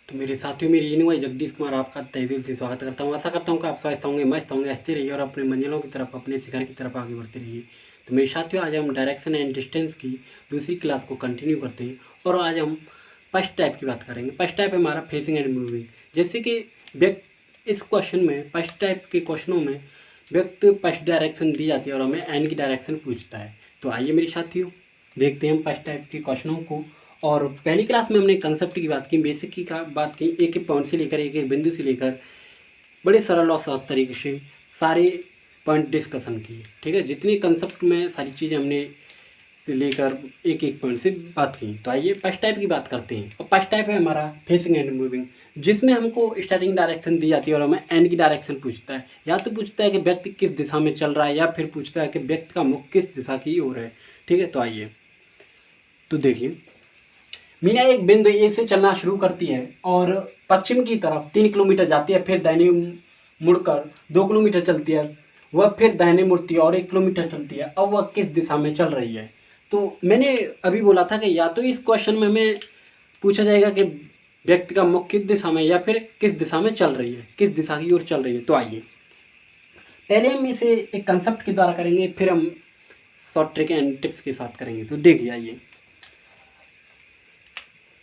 तो मेरे साथियों, मेरी यूनिवर्सिटी जगदीश कुमार आपका तहे दिल से स्वागत करता हूँ। आशा करता हूँ कि आप स्वस्थ होंगे, मस्त होंगे, हंसते रहिए और अपने मंजिलों की तरफ, अपने शिखर की तरफ आगे बढ़ते रहिए। तो मेरे साथियों, आज हम डायरेक्शन एंड डिस्टेंस की दूसरी क्लास को कंटिन्यू करते हैं और आज हम फर्स्ट टाइप की बात करेंगे। फर्स्ट टाइप है हमारा फेसिंग एंड मूविंग। जैसे कि व्यक्ति इस क्वेश्चन में, फर्स्ट टाइप के क्वेश्चनों में व्यक्ति फर्स्ट डायरेक्शन दी जाती है और हमें एन की डायरेक्शन पूछता है। तो आइए मेरे साथियों, देखते हैं हम फर्स्ट टाइप के क्वेश्चनों को। और पहली क्लास में हमने कंसेप्ट की बात की, बेसिक की बात की, एक एक पॉइंट से लेकर, एक एक बिंदु से लेकर बड़े सरल और सहज तरीके से सारे पॉइंट डिस्कशन किए। ठीक है, जितने कंसेप्ट में सारी चीज़ें हमने लेकर एक एक पॉइंट से बात की। तो आइए फर्स्ट टाइप की बात करते हैं। और फर्स्ट टाइप है हमारा फेसिंग एंड मूविंग, जिसमें हमको स्टार्टिंग डायरेक्शन दी जाती है और हमें एंड की डायरेक्शन पूछता है। या तो पूछता है कि व्यक्ति किस दिशा में चल रहा है, या फिर पूछता है कि व्यक्ति का मुख किस दिशा की ओर है। ठीक है, तो आइए तो देखिए, मीना एक बिंदु ए से चलना शुरू करती है और पश्चिम की तरफ 3 किलोमीटर जाती है, फिर दाहिने मुड़कर 2 किलोमीटर चलती है, वह फिर दाहिने मुड़ती है और 1 किलोमीटर चलती है। अब वह किस दिशा में चल रही है? तो मैंने अभी बोला था कि या तो इस क्वेश्चन में हमें पूछा जाएगा कि व्यक्ति का मुख किस दिशा में, या फिर किस दिशा में चल रही है, किस दिशा की ओर चल रही है। तो आइए पहले हम इसे एक कंसेप्ट के द्वारा करेंगे, फिर हम शॉर्ट ट्रिक एंड टिप्स के साथ करेंगे। तो देखिए, आइए,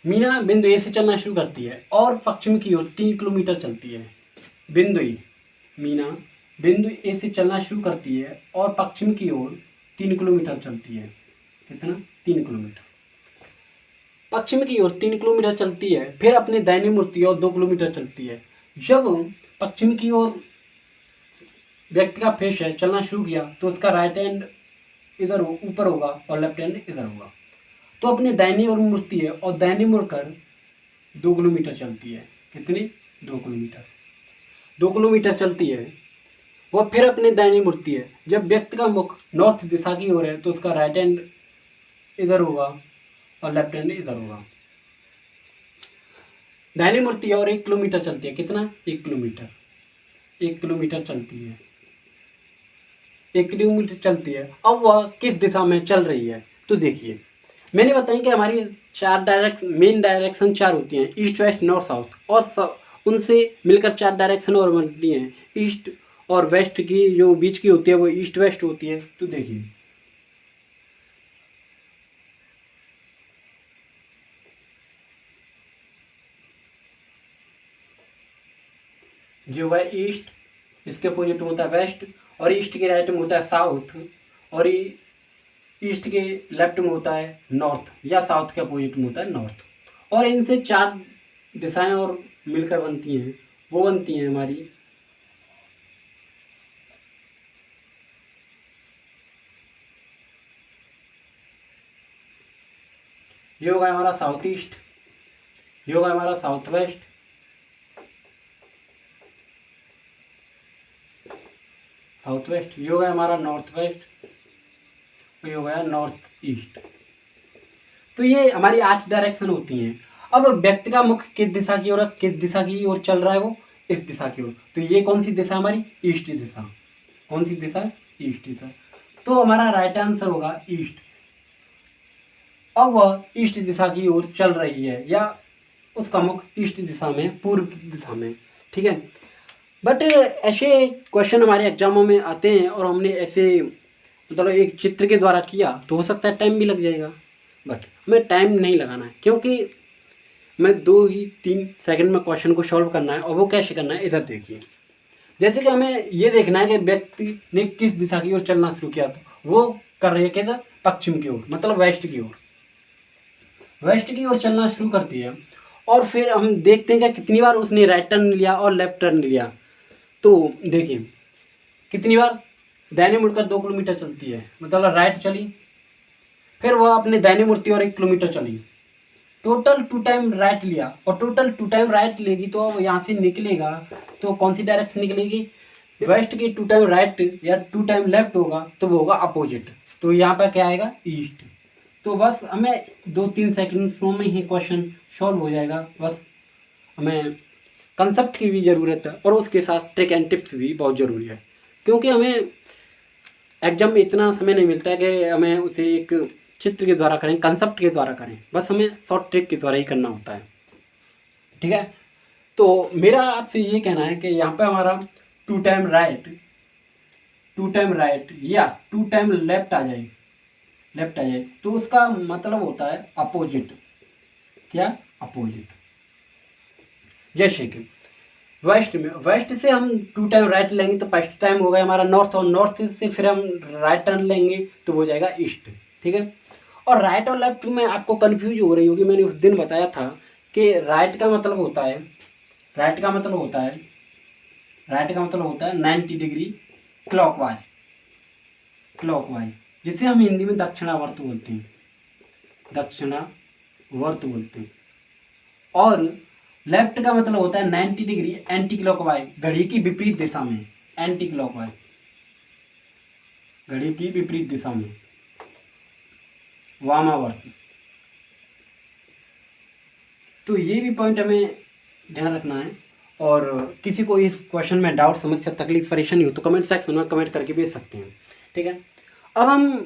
मीना बिंदु ए से चलना शुरू करती है और पश्चिम की ओर 3 किलोमीटर चलती है। बिंदु ए, मीना बिंदु ए से चलना शुरू करती है और पश्चिम की ओर 3 किलोमीटर चलती है। कितना? 3 किलोमीटर। पश्चिम की ओर 3 किलोमीटर चलती है, फिर अपने दाहिने मुड़ती है और 2 किलोमीटर चलती है। जब पश्चिम की ओर व्यक्ति का फेस है चलना शुरू किया, तो उसका राइट हैंड इधर ऊपर होगा और लेफ्ट हैंड इधर होगा। तो अपने दाहिनी ओर मुड़ती है और दाहिनी मुड़कर 2 किलोमीटर चलती है। कितनी? 2 किलोमीटर। 2 किलोमीटर चलती है, वह फिर अपने दाहिनी मुड़ती है। जब व्यक्ति का मुख नॉर्थ दिशा की ओर है, तो उसका राइट हैंड इधर होगा और लेफ्ट हैंड इधर होगा। दाहिनी मुड़ती है और 1 किलोमीटर चलती है। कितना? 1 किलोमीटर। 1 किलोमीटर चलती है, 1 किलोमीटर चलती है। अब वह किस दिशा में चल रही है? तो देखिए, मैंने बताया कि हमारी मेन डायरेक्शन 4 होती हैं, ईस्ट वेस्ट नॉर्थ साउथ, और उनसे मिलकर 4 डायरेक्शन और बनती हैं। ईस्ट और वेस्ट की जो बीच की होती है वो ईस्ट वेस्ट होती है। तो देखिए, जो है ईस्ट, इसके अपोजिट में होता है वेस्ट, और ईस्ट के राइट में होता है साउथ, और ईस्ट के लेफ्ट में होता है नॉर्थ, या साउथ के अपोजिट में होता है नॉर्थ। और इनसे 4 दिशाएं और मिलकर बनती हैं, वो बनती हैं हमारी ये होगा हमारा साउथ ईस्ट, ये होगा हमारा साउथ वेस्ट, साउथ वेस्ट, ये होगा हमारा नॉर्थ वेस्ट, और ये होगा नॉर्थ ईस्ट। तो ये हमारी 8 डायरेक्शन होती हैं। अब व्यक्ति का मुख किस दिशा की ओर, किस दिशा की ओर चल रहा है? वो इस दिशा की ओर। तो ये कौन सी दिशा? हमारी ईस्ट दिशा। कौन सी दिशा? ईस्ट दिशा। तो हमारा राइट आंसर होगा ईस्ट। अब वह ईस्ट दिशा की ओर चल रही है, या उसका मुख ईस्ट दिशा में, पूर्व दिशा में। ठीक है, बट ऐसे क्वेश्चन हमारे एग्जामों में आते हैं और हमने ऐसे मतलब एक चित्र के द्वारा किया, तो हो सकता है टाइम भी लग जाएगा, बट हमें टाइम नहीं लगाना है, क्योंकि मैं 2 ही 3 सेकंड में क्वेश्चन को सॉल्व करना है। और वो कैसे करना है, इधर देखिए। जैसे कि हमें ये देखना है कि व्यक्ति ने किस दिशा की ओर चलना शुरू किया, तो वो कर रही है किधर? पश्चिम की ओर, मतलब वेस्ट की ओर। वेस्ट की ओर चलना शुरू करती है, और फिर हम देखते हैं कि कितनी बार उसने राइट टर्न लिया और लेफ्ट टर्न लिया। तो देखिए, कितनी बार दाहिने मुड़कर 2 किलोमीटर चलती है, मतलब राइट चली, फिर वह अपने दाहिने मुड़ती और 1 किलोमीटर चली। टोटल 2 टाइम राइट लिया, और टोटल 2 टाइम राइट लेगी तो यहाँ से निकलेगा, तो कौन सी डायरेक्शन निकलेगी? वेस्ट की 2 टाइम राइट या 2 टाइम लेफ्ट होगा, तो वो होगा अपोजिट। तो यहाँ पर क्या आएगा? ईस्ट। तो बस हमें 2-3 सेकंड्स में ही क्वेश्चन सॉल्व हो जाएगा। बस हमें कंसेप्ट की भी ज़रूरत है, और उसके साथ ट्रिक एंड टिप्स भी बहुत ज़रूरी है, क्योंकि हमें एग्जाम में इतना समय नहीं मिलता है कि हमें उसे एक चित्र के द्वारा करें, कंसेप्ट के द्वारा करें। बस हमें शॉर्ट ट्रिक के द्वारा ही करना होता है। ठीक है। तो मेरा आपसे ये कहना है कि यहाँ पे हमारा 2 टाइम राइट, 2 टाइम राइट या 2 टाइम लेफ्ट आ जाए, लेफ्ट आ जाए, तो उसका मतलब होता है अपोजिट। क्या? अपोजिट। जैसे कि वेस्ट में, वेस्ट से हम 2 टाइम राइट लेंगे तो फर्स्ट टाइम हो गया हमारा नॉर्थ, और नॉर्थ से फिर हम राइट टर्न लेंगे तो हो जाएगा ईस्ट। ठीक है। और राइट और लेफ्ट में आपको कन्फ्यूज हो रही होगी, मैंने उस दिन बताया था कि राइट का मतलब होता है, राइट का मतलब होता है, राइट का मतलब होता है 90 डिग्री क्लॉकवाइज, क्लॉकवाइज, जिसे हम हिंदी में दक्षिणावर्त बोलते हैं, दक्षिणावर्त बोलते हैं। और लेफ्ट का मतलब होता है 90 डिग्री एंटी क्लॉकवाइज, घड़ी की विपरीत दिशा में, एंटी क्लॉकवाइज, घड़ी की विपरीत दिशा में, वामावर्त। तो ये भी पॉइंट हमें ध्यान रखना है। और किसी को इस क्वेश्चन में डाउट, समस्या, तकलीफ, परेशानी हो तो कमेंट सेक्शन में कमेंट करके भेज सकते हैं। ठीक है। अब हम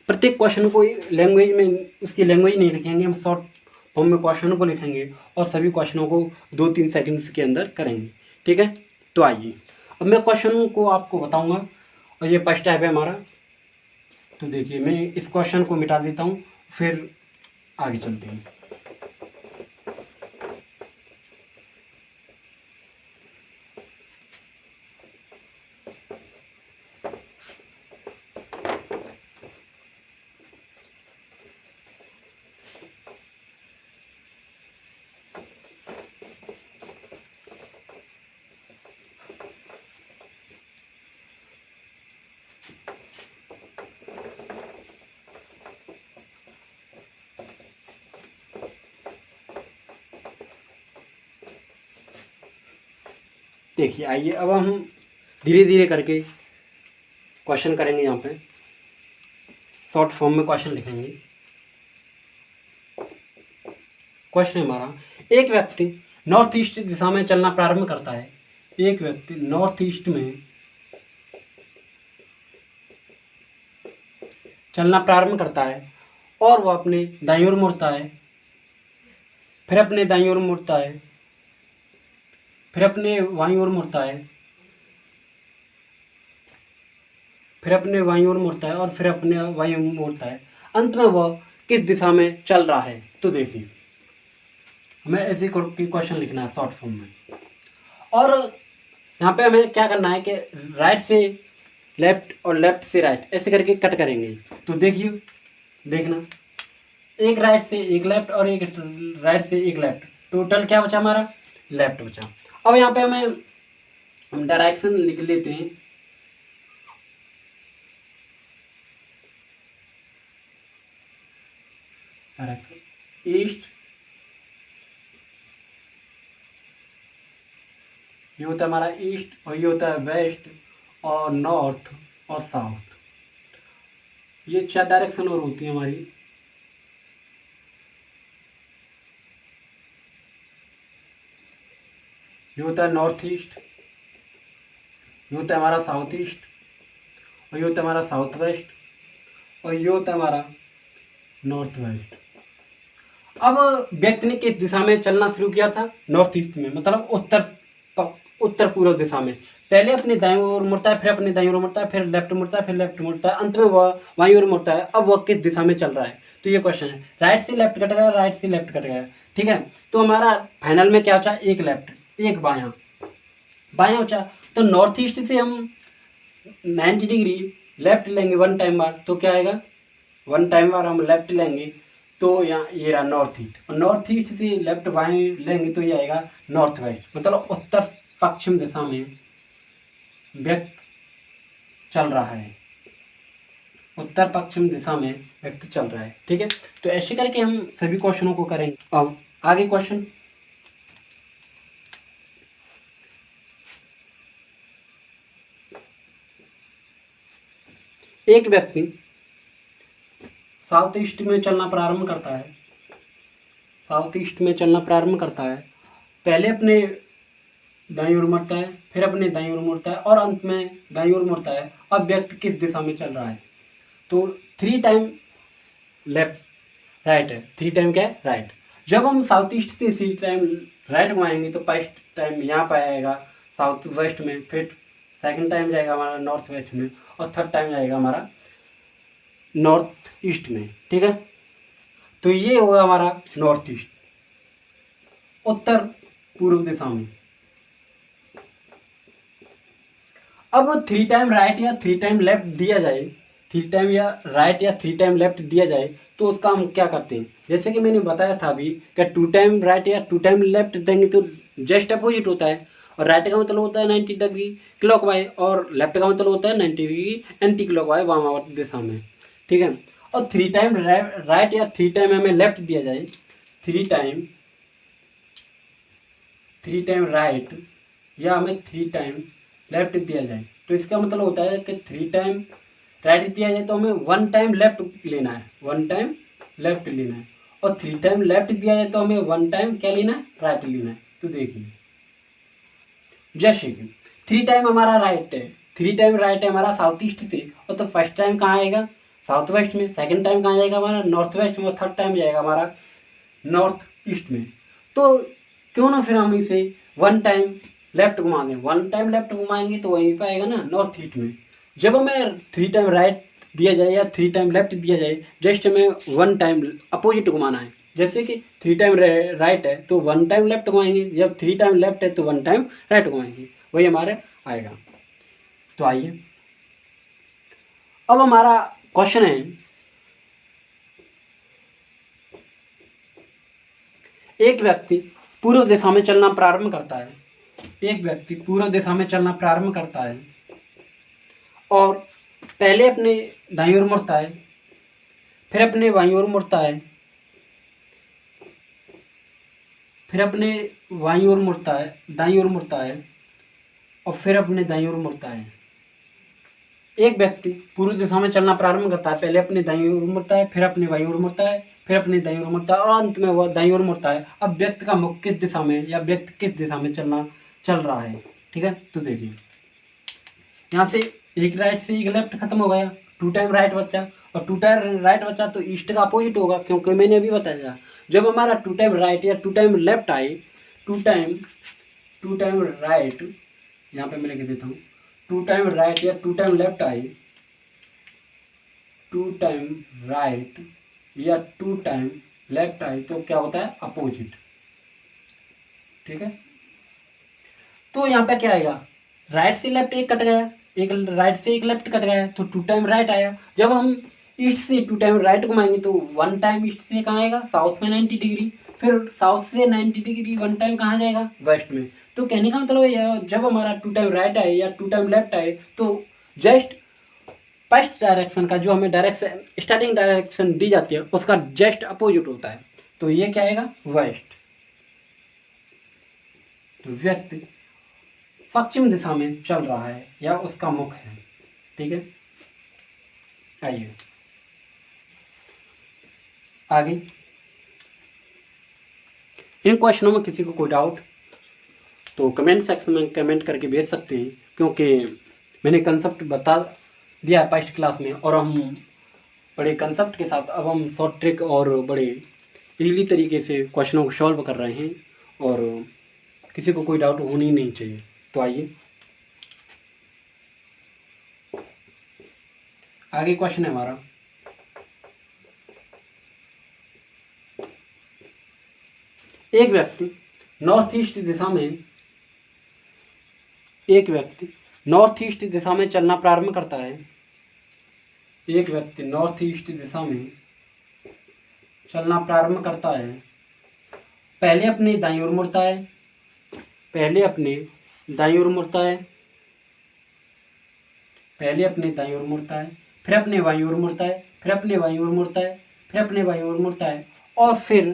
प्रत्येक क्वेश्चन को लैंग्वेज में, उसकी लैंग्वेज नहीं लिखेंगे, हम शॉर्ट फॉर्म में क्वेश्चनों को लिखेंगे और सभी क्वेश्चनों को 2-3 सेकंड्स के अंदर करेंगे। ठीक है। तो आइए अब मैं क्वेश्चन को आपको बताऊंगा, और ये फर्स्ट टाइप है हमारा। तो देखिए मैं इस क्वेश्चन को मिटा देता हूँ, फिर आगे चलते हैं। देखिए आइए अब हम धीरे धीरे करके क्वेश्चन करेंगे। यहाँ पे शॉर्ट फॉर्म में क्वेश्चन लिखेंगे। क्वेश्चन हमारा, एक व्यक्ति नॉर्थ ईस्ट दिशा में चलना प्रारंभ करता है, एक व्यक्ति नॉर्थ ईस्ट में चलना प्रारंभ करता है और वह अपने दाईं ओर मुड़ता है, फिर अपने दाईं ओर मुड़ता है, फिर अपने बाईं ओर मुड़ता है, फिर अपने बाईं ओर मुड़ता है और फिर अपने बाईं ओर मुड़ता है। अंत में वह किस दिशा में चल रहा है? तो देखिए हमें ऐसे क्वेश्चन लिखना है शॉर्ट फॉर्म में। और यहाँ पे हमें क्या करना है कि राइट से लेफ्ट और लेफ्ट से राइट ऐसे करके कट करेंगे। तो देखिए, देखना, एक राइट से एक लेफ्ट और एक राइट से एक लेफ्ट, टोटल क्या बचा हमारा? लेफ्ट बचा। अब यहाँ पे हम डायरेक्शन लिख लेते हैं। ईस्ट, ये होता है हमारा ईस्ट, और ये होता है वेस्ट और नॉर्थ और साउथ। ये 4 डायरेक्शन और होती है हमारी। ये होता है नॉर्थ ईस्ट, ये होता है हमारा साउथ ईस्ट, और ये होता है हमारा साउथ वेस्ट, और ये होता है हमारा नॉर्थ वेस्ट। अब व्यक्ति ने किस दिशा में चलना शुरू किया था? नॉर्थ ईस्ट में, मतलब उत्तर पूर्व दिशा में। पहले अपने दाईं ओर मुड़ता है, फिर अपने दाईं ओर मुड़ता है, फिर लेफ्ट मुड़ता है, फिर लेफ्ट मुड़ता है, अंत में वह बाईं ओर मुड़ता है। अब वह किस दिशा में चल रहा है? तो ये क्वेश्चन है। राइट से लेफ्ट कट गया, राइट से लेफ्ट कट गया। ठीक है। तो हमारा फाइनल में क्या बचा? एक लेफ्ट, एक बायां, बायां बचा। तो नॉर्थ ईस्ट से हम 90 डिग्री लेफ्ट लेंगे 1 टाइम बार, तो क्या आएगा? 1 टाइम बार हम लेफ्ट लेंगे तो यहाँ ये रहा नॉर्थ ईस्ट, और नॉर्थ ईस्ट से लेफ्ट बाएं लेंगे तो ये आएगा नॉर्थ वेस्ट, मतलब उत्तर पश्चिम दिशा में व्यक्ति चल रहा है, उत्तर पश्चिम दिशा में व्यक्ति चल रहा है। ठीक है। तो ऐसे करके हम सभी क्वेश्चनों को करेंगे। अब आगे क्वेश्चन, एक व्यक्ति साउथ ईस्ट में चलना प्रारंभ करता है, साउथ ईस्ट में चलना प्रारंभ करता है, पहले अपने दाईं ओर मुड़ता है, फिर अपने दाईं ओर मुड़ता है और अंत में दाईं ओर मुड़ता है। अब व्यक्ति किस दिशा में चल रहा है? तो 3 टाइम लेफ्ट राइट है, 3 टाइम क्या है? राइट। जब हम साउथ ईस्ट से 3 टाइम राइट घुमाएंगे तो फर्स्ट टाइम यहाँ पर आएगा साउथ वेस्ट में, फिर सेकंड टाइम जाएगा हमारा नॉर्थ वेस्ट में, और थर्ड टाइम जाएगा हमारा नॉर्थ ईस्ट में। ठीक है, तो ये होगा हमारा नॉर्थ ईस्ट, उत्तर पूर्व दिशा में। अब 3 टाइम राइट या 3 टाइम लेफ्ट दिया जाए, 3 टाइम या राइट या 3 टाइम लेफ्ट दिया जाए तो उसका हम क्या करते हैं, जैसे कि मैंने बताया था अभी कि 2 टाइम राइट या 2 टाइम लेफ्ट देंगे तो जस्ट अपोजिट होता है, और राइट का मतलब होता है 90 डिग्री क्लॉकवाइज, और लेफ्ट का मतलब होता है 90 डिग्री एंटी क्लॉकवाइज वामावर्त दिशा में। ठीक है, और 3 टाइम राइट या 3 टाइम हमें लेफ्ट दिया जाए, 3 टाइम राइट या हमें 3 टाइम लेफ्ट दिया जाए तो इसका मतलब होता है कि 3 टाइम राइट दिया जाए तो हमें 1 टाइम लेफ्ट लेना है, 1 टाइम लेफ्ट लेना है, और 3 टाइम लेफ्ट दिया जाए तो हमें 1 टाइम क्या लेना है, राइट लेना है। तो देखिए जैसे कि 3 टाइम हमारा राइट है, 3 टाइम राइट है हमारा साउथ ईस्ट से, और तो फर्स्ट टाइम कहाँ आएगा, साउथ वेस्ट में, सेकंड टाइम कहाँ जाएगा हमारा, नॉर्थ वेस्ट में, और थर्ड टाइम जाएगा हमारा नॉर्थ ईस्ट में। तो क्यों ना फिर हम इसे 1 टाइम लेफ्ट घुमा दें, 1 टाइम लेफ्ट घुमाएंगे तो वहीं पर आएगा ना नॉर्थ ईस्ट में। जब हमें 3 टाइम राइट दिया जाए या 3 टाइम लेफ्ट दिया जाए, जस्ट हमें 1 टाइम अपोजिट घुमाना है। जैसे कि 3 टाइम राइट है तो 1 टाइम लेफ्ट घुमाएंगे, जब 3 टाइम लेफ्ट है तो 1 टाइम राइट घुमाएंगे, वही हमारे आएगा। तो आइए अब हमारा क्वेश्चन है, एक व्यक्ति पूर्व दिशा में चलना प्रारंभ करता है, एक व्यक्ति पूर्व दिशा में चलना प्रारंभ करता है और पहले अपने दाईं ओर मुड़ता है, फिर अपने बाईं ओर मुड़ता है, फिर अपने बाईं ओर मुड़ता है, दाईं ओर मुड़ता है, और फिर अपने दाईं ओर मुड़ता है। एक व्यक्ति पूर्व दिशा में चलना प्रारंभ करता है, पहले अपने दाईं ओर मुड़ता है, फिर अपने बाईं ओर मुड़ता है, फिर अपने दाईं ओर मुड़ता है, और अंत में वह दाईं ओर मुड़ता है। अब व्यक्ति का मुख किस दिशा में या व्यक्ति किस दिशा में चल रहा है। ठीक है, तो देखिए यहाँ से एक राइट से एक लेफ्ट खत्म हो गया, 2 टाइम राइट बचा, और 2 टाइम राइट बचा तो ईस्ट का अपोजिट होगा, क्योंकि मैंने अभी बताया जब हमारा 2 टाइम राइट या 2 टाइम लेफ्ट आए, 2 टाइम राइट, यहाँ पे मैं लिख देता हूँ, 2 टाइम राइट या 2 टाइम लेफ्ट आए, 2 टाइम राइट या 2 टाइम लेफ्ट आए तो क्या होता है, अपोजिट। ठीक है, तो यहाँ पे क्या आएगा, राइट से लेफ्ट एक कट गया, एक राइट से एक लेफ्ट कट गया, तो 2 टाइम राइट आया। जब हम ईस्ट से 2 टाइम राइट घुमाएंगे तो 1 टाइम ईस्ट से कहाँ आएगा, साउथ में 90 डिग्री, फिर साउथ से 90 डिग्री 1 टाइम कहाँ जाएगा, वेस्ट में। तो कहने का मतलब है जब हमारा 2 टाइम राइट आए या 2 टाइम लेफ्ट आए तो जस्ट फर्स्ट डायरेक्शन का जो हमें डायरेक्शन स्टार्टिंग डायरेक्शन दी जाती है उसका जस्ट अपोजिट होता है, तो ये क्या आएगा, वेस्ट। तो व्यक्ति पश्चिम दिशा में चल रहा है या उसका मुख है। ठीक है, आइए आगे। इन क्वेश्चनों में किसी को कोई डाउट तो कमेंट सेक्शन में कमेंट करके भेज सकते हैं, क्योंकि मैंने कंसेप्ट बता दिया है फर्स्ट क्लास में, और हम बड़े कंसेप्ट के साथ अब हम शॉर्ट ट्रिक और बड़े इजीली तरीके से क्वेश्चनों को सॉल्व कर रहे हैं, और किसी को कोई डाउट होनी नहीं चाहिए। तो आइए आगे क्वेश्चन है हमारा, एक व्यक्ति नॉर्थ ईस्ट दिशा में चलना प्रारंभ करता है, एक व्यक्ति नॉर्थ ईस्ट दिशा में चलना प्रारंभ करता है, पहले अपने दाईं ओर मुड़ता है, पहले अपने दाईं ओर मुड़ता है, फिर अपने बाईं ओर मुड़ता है, फिर अपने बाईं ओर मुड़ता है, फिर अपने बाईं ओर मुड़ता है, और फिर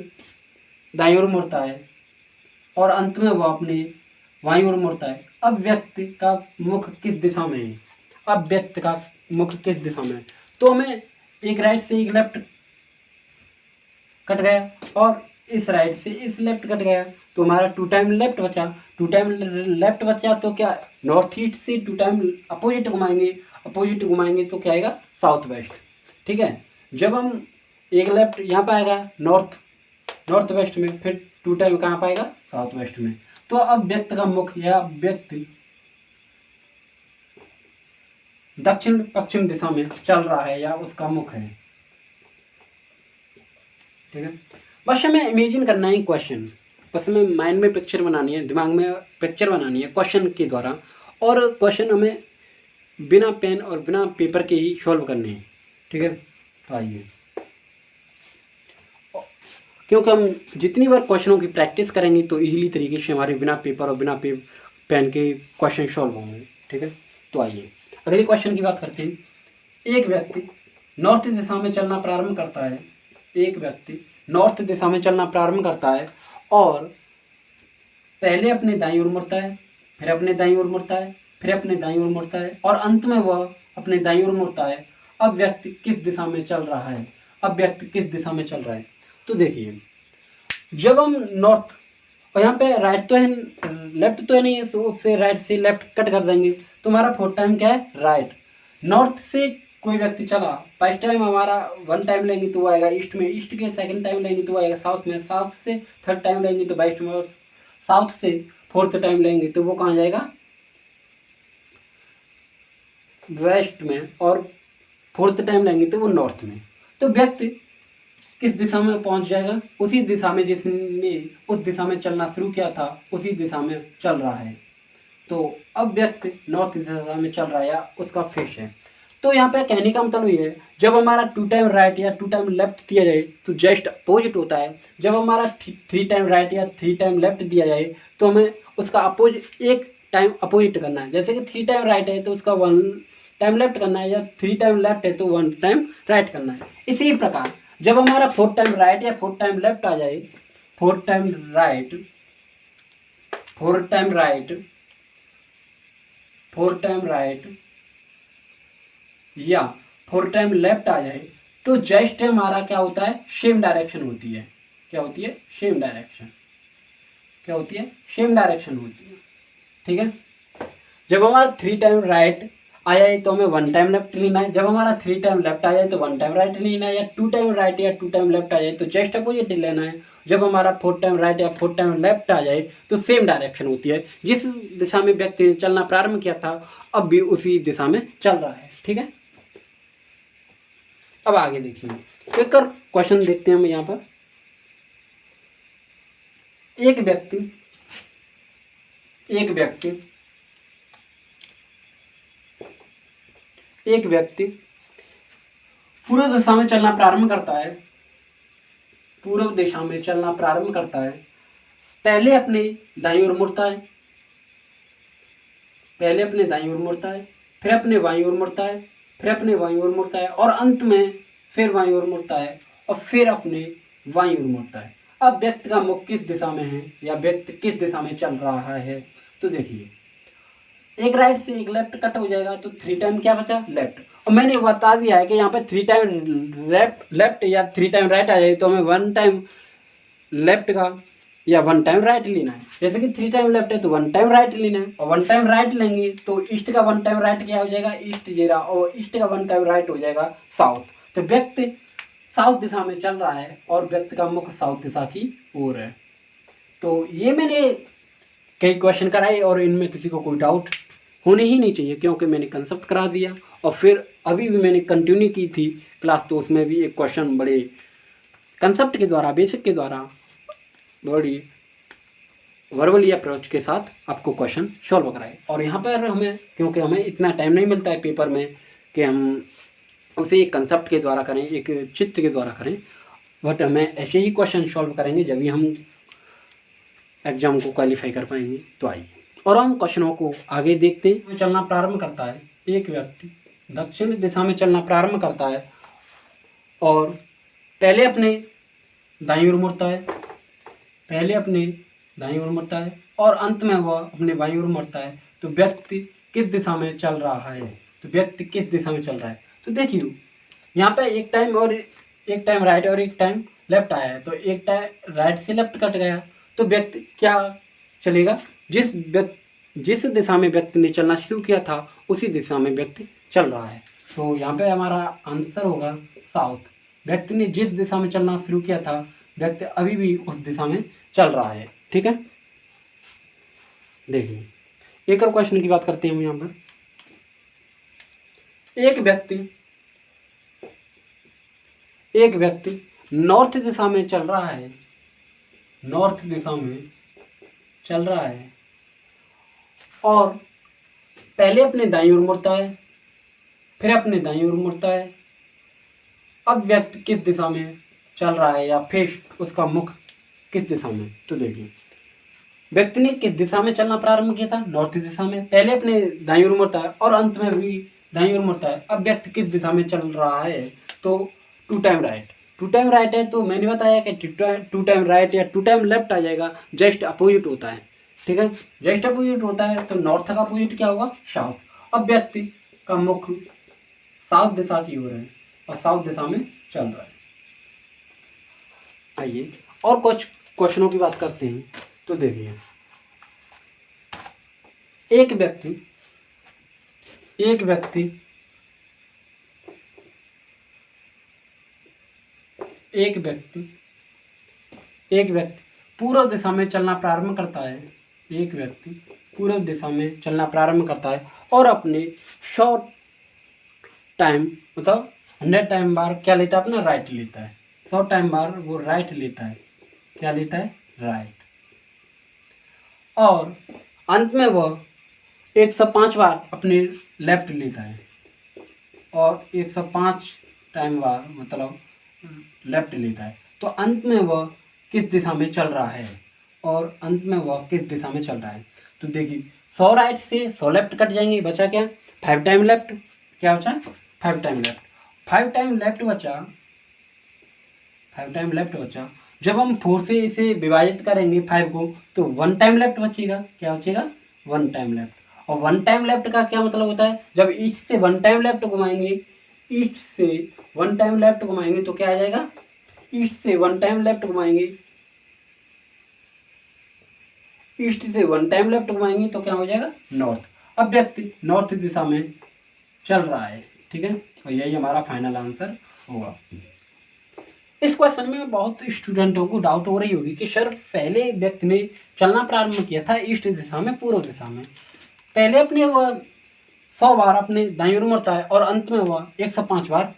दाईं ओर मुड़ता है, और अंत में वह अपने बाईं ओर मुड़ता है। अब व्यक्ति का मुख किस दिशा में है, अब व्यक्ति का मुख किस दिशा में है, तो हमें एक राइट से एक लेफ्ट कट गया, और इस राइट से इस लेफ्ट कट गया, तो हमारा 2 टाइम लेफ्ट बचा, 2 टाइम लेफ्ट बचा तो क्या नॉर्थ ईस्ट से 2 टाइम अपोजिट घुमाएंगे तो क्या आएगा, साउथ वेस्ट। ठीक है, जब हम एक लेफ्ट यहाँ पर आएगा नॉर्थ नॉर्थ वेस्ट में, फिर 2 टाइम कहाँ पाएगा, साउथ वेस्ट में। तो अब व्यक्ति का मुख या व्यक्ति दक्षिण पश्चिम दिशा में चल रहा है या उसका मुख है। ठीक है, बस हमें इमेजिन करना है क्वेश्चन, बस हमें माइंड में पिक्चर बनानी है, दिमाग में पिक्चर बनानी है क्वेश्चन के द्वारा, और क्वेश्चन हमें बिना पेन और बिना पेपर के ही सॉल्व करने हैं। ठीक है, तो आइए, क्योंकि हम जितनी बार क्वेश्चनों की प्रैक्टिस करेंगे तो इजीली तरीके से हमारे बिना पेपर और बिना पेन के क्वेश्चन सॉल्व होंगे। ठीक है, तो आइए अगले क्वेश्चन की बात करते हैं। एक व्यक्ति नॉर्थ दिशा में चलना प्रारंभ करता है, एक व्यक्ति नॉर्थ दिशा में चलना प्रारंभ करता है और पहले अपने दाईं ओर मुड़ता है, फिर अपने दाईं ओर मुड़ता है, फिर अपने दाईं ओर मुड़ता है और अंत में वह अपने दाईं ओर मुड़ता है। अब व्यक्ति किस दिशा में चल रहा है, अब व्यक्ति किस दिशा में चल रहा है। तो देखिए, जब हम नॉर्थ, और यहाँ पे राइट तो है, लेफ्ट तो है नहीं, तो उससे राइट से लेफ्ट कट कर देंगे, तो हमारा फोर्थ टाइम क्या है, राइट। नॉर्थ से कोई व्यक्ति चला, फर्स्ट टाइम हमारा 1 टाइम लेंगे तो वो आएगा ईस्ट में, ईस्ट के सेकंड टाइम लेंगे तो वो आएगा साउथ में, साउथ से थर्ड टाइम लेंगे तो वेस्ट में, और साउथ से फोर्थ टाइम लेंगे तो वो कहाँ जाएगा, वेस्ट में, और फोर्थ टाइम लेंगे तो वो नॉर्थ में। तो व्यक्ति किस दिशा में पहुंच जाएगा, उसी दिशा में जिसने उस दिशा में चलना शुरू किया था उसी दिशा में चल रहा है। तो अब व्यक्ति नॉर्थ दिशा में चल रहा है या उसका फेस है। तो यहाँ पे कहने का मतलब ये है, जब हमारा 2 टाइम राइट या 2 टाइम लेफ्ट दिया जाए तो जस्ट अपोजिट होता है। जब हमारा 3 टाइम राइट या 3 टाइम लेफ्ट दिया जाए तो हमें उसका एक टाइम अपोजिट करना है। जैसे कि 3 टाइम राइट है तो उसका 1 टाइम लेफ्ट करना है, या 3 टाइम लेफ्ट है तो 1 टाइम राइट करना है। इसी प्रकार जब हमारा 4 टाइम राइट या 4 टाइम लेफ्ट आ जाए, 4 time right, 4 time right, 4 time right या 4 टाइम लेफ्ट आ जाए तो जस्ट हमारा क्या होता है, सेम डायरेक्शन होती है। क्या होती है, सेम डायरेक्शन। क्या होती है, सेम डायरेक्शन होती है। ठीक है, जब हमारा 3 टाइम राइट आ जाए तो हमें 1 टाइम लेफ्ट लेना है, जब हमारा 3 टाइम लेफ्ट आ जाए तो 1 टाइम राइट लेना है, या 2 टाइम राइट या 2 टाइम लेफ्ट आ जाए तो जस्ट अपोजिट लेना है। जब हमारा 4 टाइम राइट या 4 टाइम लेफ्ट आ जाए तो सेम डायरेक्शन होती है, जिस दिशा में व्यक्ति ने चलना प्रारंभ किया था अब भी उसी दिशा में चल रहा है। ठीक है, अब आगे देखिए, एक और क्वेश्चन देखते हैं हम यहाँ पर। एक व्यक्ति पूर्व दिशा में चलना प्रारंभ करता है, पूर्व दिशा में चलना प्रारंभ करता है, पहले अपने दाईं ओर मुड़ता है, पहले अपने दाईं ओर मुड़ता है, फिर अपने बाईं ओर मुड़ता है, फिर अपने बाईं ओर मुड़ता है और अंत में फिर बाईं ओर मुड़ता है और फिर अपने बाईं ओर मुड़ता है। अब व्यक्ति का मुख किस दिशा में है या व्यक्ति किस दिशा में चल रहा है। तो देखिए, एक राइट से एक लेफ्ट कट हो जाएगा तो 3 टाइम क्या बचा, लेफ्ट। और मैंने बता दिया है कि यहाँ पे 3 टाइम लेफ्ट या 3 टाइम राइट आ जाए तो हमें 1 टाइम लेफ्ट का या 1 टाइम राइट लेना है। जैसे कि 3 टाइम लेफ्ट है तो 1 टाइम राइट लेना है, और 1 टाइम राइट लेंगे तो ईस्ट का 1 टाइम राइट क्या हो जाएगा, ईस्ट जीरा, और ईस्ट का 1 टाइम राइट हो जाएगा साउथ। तो व्यक्ति साउथ दिशा में चल रहा है और व्यक्ति का मुख साउथ दिशा की ओर है। तो ये मैंने कई क्वेश्चन कराए और इनमें किसी को कोई डाउट होने ही नहीं चाहिए, क्योंकि मैंने कंसेप्ट करा दिया। और फिर अभी भी मैंने कंटिन्यू की थी क्लास, तो उसमें भी एक क्वेश्चन बड़े कंसेप्ट के द्वारा, बेसिक के द्वारा, बड़ी वर्बली अप्रोच के साथ आपको क्वेश्चन सॉल्व कराए। और यहाँ पर हमें, क्योंकि हमें इतना टाइम नहीं मिलता है पेपर में कि हम उसे एक कंसेप्ट के द्वारा करें, एक चित्र के द्वारा करें, बट हमें ऐसे ही क्वेश्चन सॉल्व करेंगे जब भी हम एग्जाम को क्वालिफाई कर पाएंगे। तो आइए और हम क्वेश्चनों को आगे देखते हैं। चलना प्रारंभ करता है, एक व्यक्ति दक्षिण दिशा में चलना प्रारंभ करता है और पहले अपने दाईं ओर मुड़ता है, पहले अपने दाईं ओर मुड़ता है और अंत में वह अपने बाईं ओर मुड़ता है। तो व्यक्ति किस दिशा में चल रहा है, तो व्यक्ति किस दिशा में चल रहा है। तो देखिए, यहाँ पे एक टाइम राइट और एक टाइम लेफ्ट आया है, तो एक टाइम राइट से लेफ्ट कट गया, तो व्यक्ति क्या चलेगा, जिस दिशा में व्यक्ति ने चलना शुरू किया था उसी दिशा में व्यक्ति चल रहा है। तो यहाँ पे हमारा आंसर होगा साउथ। व्यक्ति ने जिस दिशा में चलना शुरू किया था व्यक्ति अभी भी उस दिशा में चल रहा है। ठीक है, देखिए एक और क्वेश्चन की बात करते हैं हम यहाँ पर। एक व्यक्ति नॉर्थ दिशा में चल रहा है, नॉर्थ दिशा में चल रहा है और पहले अपने दाईं ओर मुड़ता है, फिर अपने दाईं ओर मुड़ता है। अब व्यक्ति किस दिशा में चल रहा है या फेस उसका मुख किस दिशा में? तो देखिए व्यक्ति ने किस दिशा में चलना प्रारंभ किया था? नॉर्थ दिशा में। पहले अपने दाईं ओर मुड़ता है और अंत में भी दाईं ओर मुड़ता है। अब व्यक्ति किस दिशा में चल रहा है? तो two time right. Two time right है तो मैंने बताया कि टू टाइम राइट या टू टाइम लेफ्ट आ जाएगा, जस्ट अपोजिट होता है। ठीक है, जस्ट अपोजिट होता है तो नॉर्थ का अपोजिट क्या होगा? साउथ। अब व्यक्ति का मुख साउथ दिशा की ओर है और साउथ दिशा में चल रहा है। आइए और कुछ क्वेश्चनों की बात करते हैं। तो देखिए एक व्यक्ति पूर्व दिशा में चलना प्रारंभ करता है। एक व्यक्ति पूर्व दिशा में चलना प्रारंभ करता है और अपने शॉर्ट टाइम मतलब 100 टाइम बार क्या लेता है? अपना राइट लेता है। 100 टाइम बार वो राइट लेता है। क्या लेता है? राइट। और अंत में वह 105 बार अपने लेफ्ट लेता है और 105 टाइम बार मतलब लेफ्ट लेता है। तो अंत में वह किस दिशा में चल रहा है? और अंत में वह किस दिशा में चल रहा है? तो देखिए 100 राइट से 100 लेफ्ट कट जाएंगे, बचा क्या? 5 टाइम लेफ्ट। क्या बचा? 5 टाइम लेफ्ट। 5 टाइम लेफ्ट बचा। 5 टाइम लेफ्ट बचा। जब हम 4 से इसे विभाजित करेंगे 5 को तो 1 टाइम लेफ्ट बचेगा। क्या बचेगा? 1 टाइम लेफ्ट। और 1 टाइम लेफ्ट का क्या मतलब होता है? जब ईस्ट से 1 टाइम लेफ्ट घुमाएंगे, ईस्ट से 1 टाइम लेफ्ट घुमाएंगे तो क्या आ जाएगा? ईस्ट से 1 टाइम लेफ्ट घुमाएंगे, ईस्ट से 1 टाइम लेफ्ट घुमाएंगे तो क्या हो जाएगा? नॉर्थ। अब व्यक्ति नॉर्थ दिशा में चल रहा है। ठीक है, और यही हमारा फाइनल आंसर होगा। इस क्वेश्चन में बहुत स्टूडेंटों को डाउट हो रही होगी कि सर पहले व्यक्ति ने चलना प्रारंभ किया था ईस्ट दिशा में, पूर्व दिशा में। पहले अपने वह 100 बार अपने दाईं ओर मुड़ता है और अंत में वह 105 बार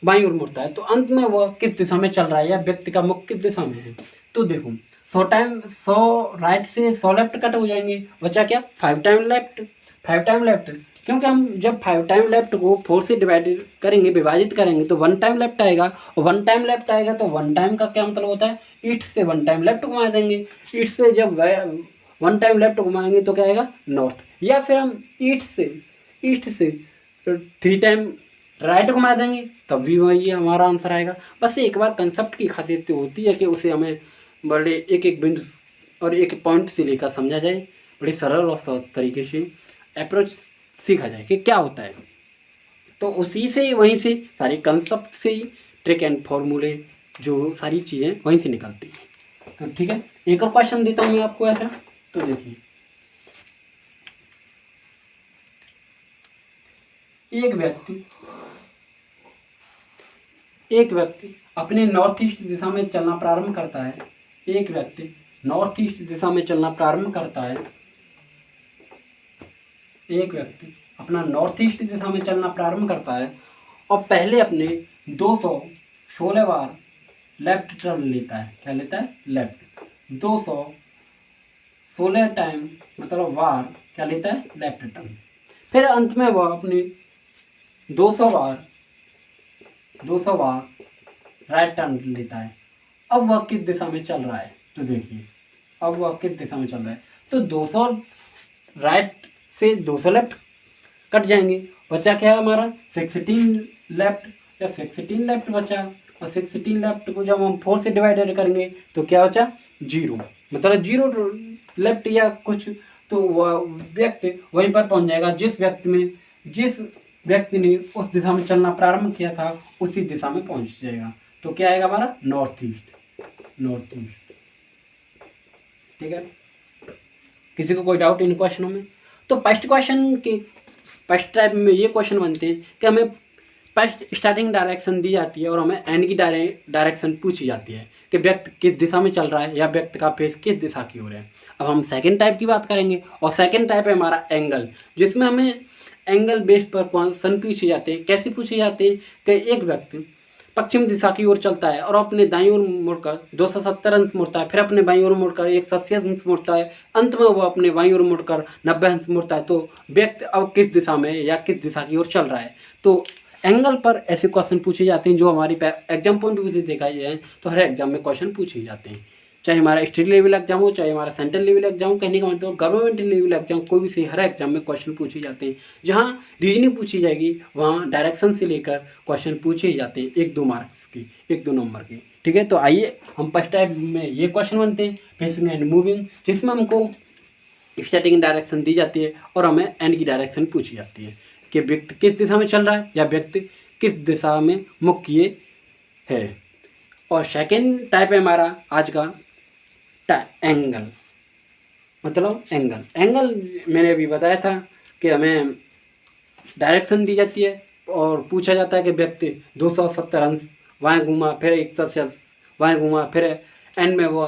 बाईं ओर मुड़ता है। तो अंत में वह किस दिशा में चल रहा है या व्यक्ति का मुख किस दिशा में है? तो देखो 100 राइट से 100 लेफ्ट कट हो जाएंगे, बचा क्या? 5 टाइम लेफ्ट। 5 टाइम लेफ्ट क्योंकि हम जब 5 टाइम लेफ्ट को 4 से डिवाइड करेंगे, विभाजित करेंगे तो 1 टाइम लेफ्ट आएगा और 1 टाइम लेफ्ट आएगा तो 1 टाइम का क्या मतलब होता है? ईस्ट से 1 टाइम लेफ्ट घुमा देंगे। ईस्ट से जब 1 टाइम लेफ्ट घुमाएंगे तो क्या आएगा? नॉर्थ। या फिर हम ईस्ट से 3 टाइम राइट घुमा देंगे तब भी वही हमारा आंसर आएगा। बस एक बार कंसेप्ट की खासियत होती है कि उसे हमें बड़े एक एक बिंदु और एक पॉइंट से लेकर समझा जाए, बड़े सरल और सहज तरीके से अप्रोच सीखा जाए कि क्या होता है। तो उसी से वहीं से सारे कंसेप्ट से ट्रिक एंड फॉर्मूले जो सारी चीज़ें वहीं से निकलती हैं। तो ठीक है, एक और क्वेश्चन देता हूँ मैं आपको ऐसा। तो देखिए एक व्यक्ति अपने नॉर्थ ईस्ट दिशा में चलना प्रारंभ करता है। एक व्यक्ति नॉर्थ ईस्ट दिशा में चलना प्रारंभ करता है। एक व्यक्ति अपना नॉर्थ ईस्ट दिशा में चलना प्रारंभ करता है और पहले अपने 216 बार लेफ्ट टर्न लेता है। क्या लेता है? लेफ्ट। 216 टाइम मतलब बार क्या लेता है? Left turn. फिर अंत में वह अपने 200 बार राइट टर्न लेता है। अब वह किस दिशा में चल रहा है? तो देखिए अब वह किस दिशा में चल रहा है? तो 200 राइट से 200 लेफ्ट कट जाएंगे, बचा क्या है हमारा? 16 लेफ्ट या 16 लेफ्ट बचा। और 16 लेफ्ट को जब हम 4 से डिवाइडेड करेंगे तो क्या बचा? 0। मतलब 0 लेफ्ट या कुछ। तो वह व्यक्ति वहीं पर पहुंच जाएगा जिस व्यक्ति ने उस दिशा में चलना प्रारंभ किया था, उसी दिशा में पहुंच जाएगा। तो क्या आएगा हमारा? North east. ठीक है, किसी को कोई डाउट इन क्वेश्चनों में? तो फर्स्ट क्वेश्चन के फर्स्ट टाइप में ये क्वेश्चन बनते हैं कि हमें फर्स्ट स्टार्टिंग डायरेक्शन दी जाती है और हमें एंड की डायरेक्शन पूछी जाती है कि व्यक्ति किस दिशा में चल रहा है या व्यक्ति का फेस किस दिशा की ओर है। अब हम सेकंड टाइप की बात करेंगे और सेकंड टाइप है हमारा एंगल, जिसमें हमें एंगल बेस पर क्वेश्चन पूछे जाते हैं। कैसे पूछे जाते हैं कि एक व्यक्ति पश्चिम दिशा की ओर चलता है और अपने दाईं ओर मुड़कर 270 अंश मुड़ता है, फिर अपने बाईं ओर मुड़कर 180 अंश मुड़ता है, अंत में वो अपने बाईं ओर मुड़कर 90 अंश मुड़ता है, तो व्यक्ति अब किस दिशा में या किस दिशा की ओर चल रहा है। तो एंगल पर ऐसे क्वेश्चन पूछे जाते हैं जो हमारी एग्जाम पॉइंट ऑफ व्यू से देखा जाए तो हर एग्जाम में क्वेश्चन पूछे जाते हैं, चाहे हमारा स्टेट लेवल एग्जाम हो, चाहे हमारा सेंट्रल लेवल एग्जाम हो, कहने का मतलब गवर्नमेंट लेवल एग्जाम कोई भी सही, हर एग्जाम में क्वेश्चन पूछे जाते हैं। जहाँ रीजनिंग पूछी जाएगी वहाँ डायरेक्शन से लेकर क्वेश्चन पूछे जाते हैं 1-2 मार्क्स की, 1-2 नंबर की। ठीक है, तो आइए हम फर्स्ट टाइप में ये क्वेश्चन बनते हैं फेसिंग एंड मूविंग, जिसमें हमको स्टार्टिंग डायरेक्शन दी जाती है और हमें एंड की डायरेक्शन पूछी जाती है कि व्यक्ति किस दिशा में चल रहा है या व्यक्ति किस दिशा में मुख किए है। और सेकेंड टाइप है हमारा आज का एंगल, मतलब एंगल मैंने अभी बताया था कि हमें डायरेक्शन दी जाती है और पूछा जाता है कि व्यक्ति 270 अंश वाएँ घूमा, फिर 180 अंश वाएँ घूमा, फिर एंड में वो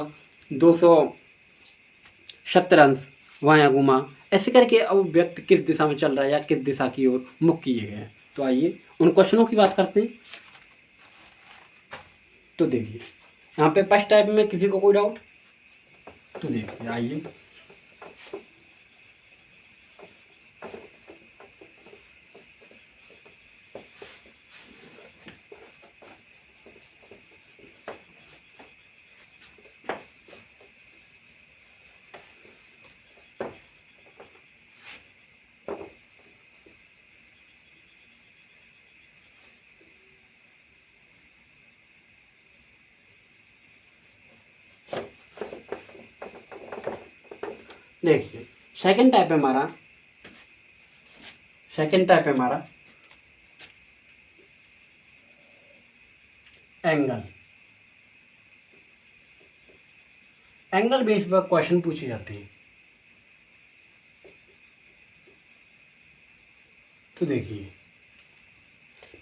270 अंश वाएँ घूमा, ऐसे करके अब व्यक्ति किस दिशा में चल रहा है या किस दिशा की ओर मुख किए गए हैं। तो आइए उन क्वेश्चनों की बात करते हैं। तो देखिए यहाँ पे फर्स्ट टाइप में किसी को कोई डाउट, तो देखिए आइए देखिए सेकंड टाइप है हमारा एंगल बेस पर क्वेश्चन पूछे जाते हैं। तो देखिए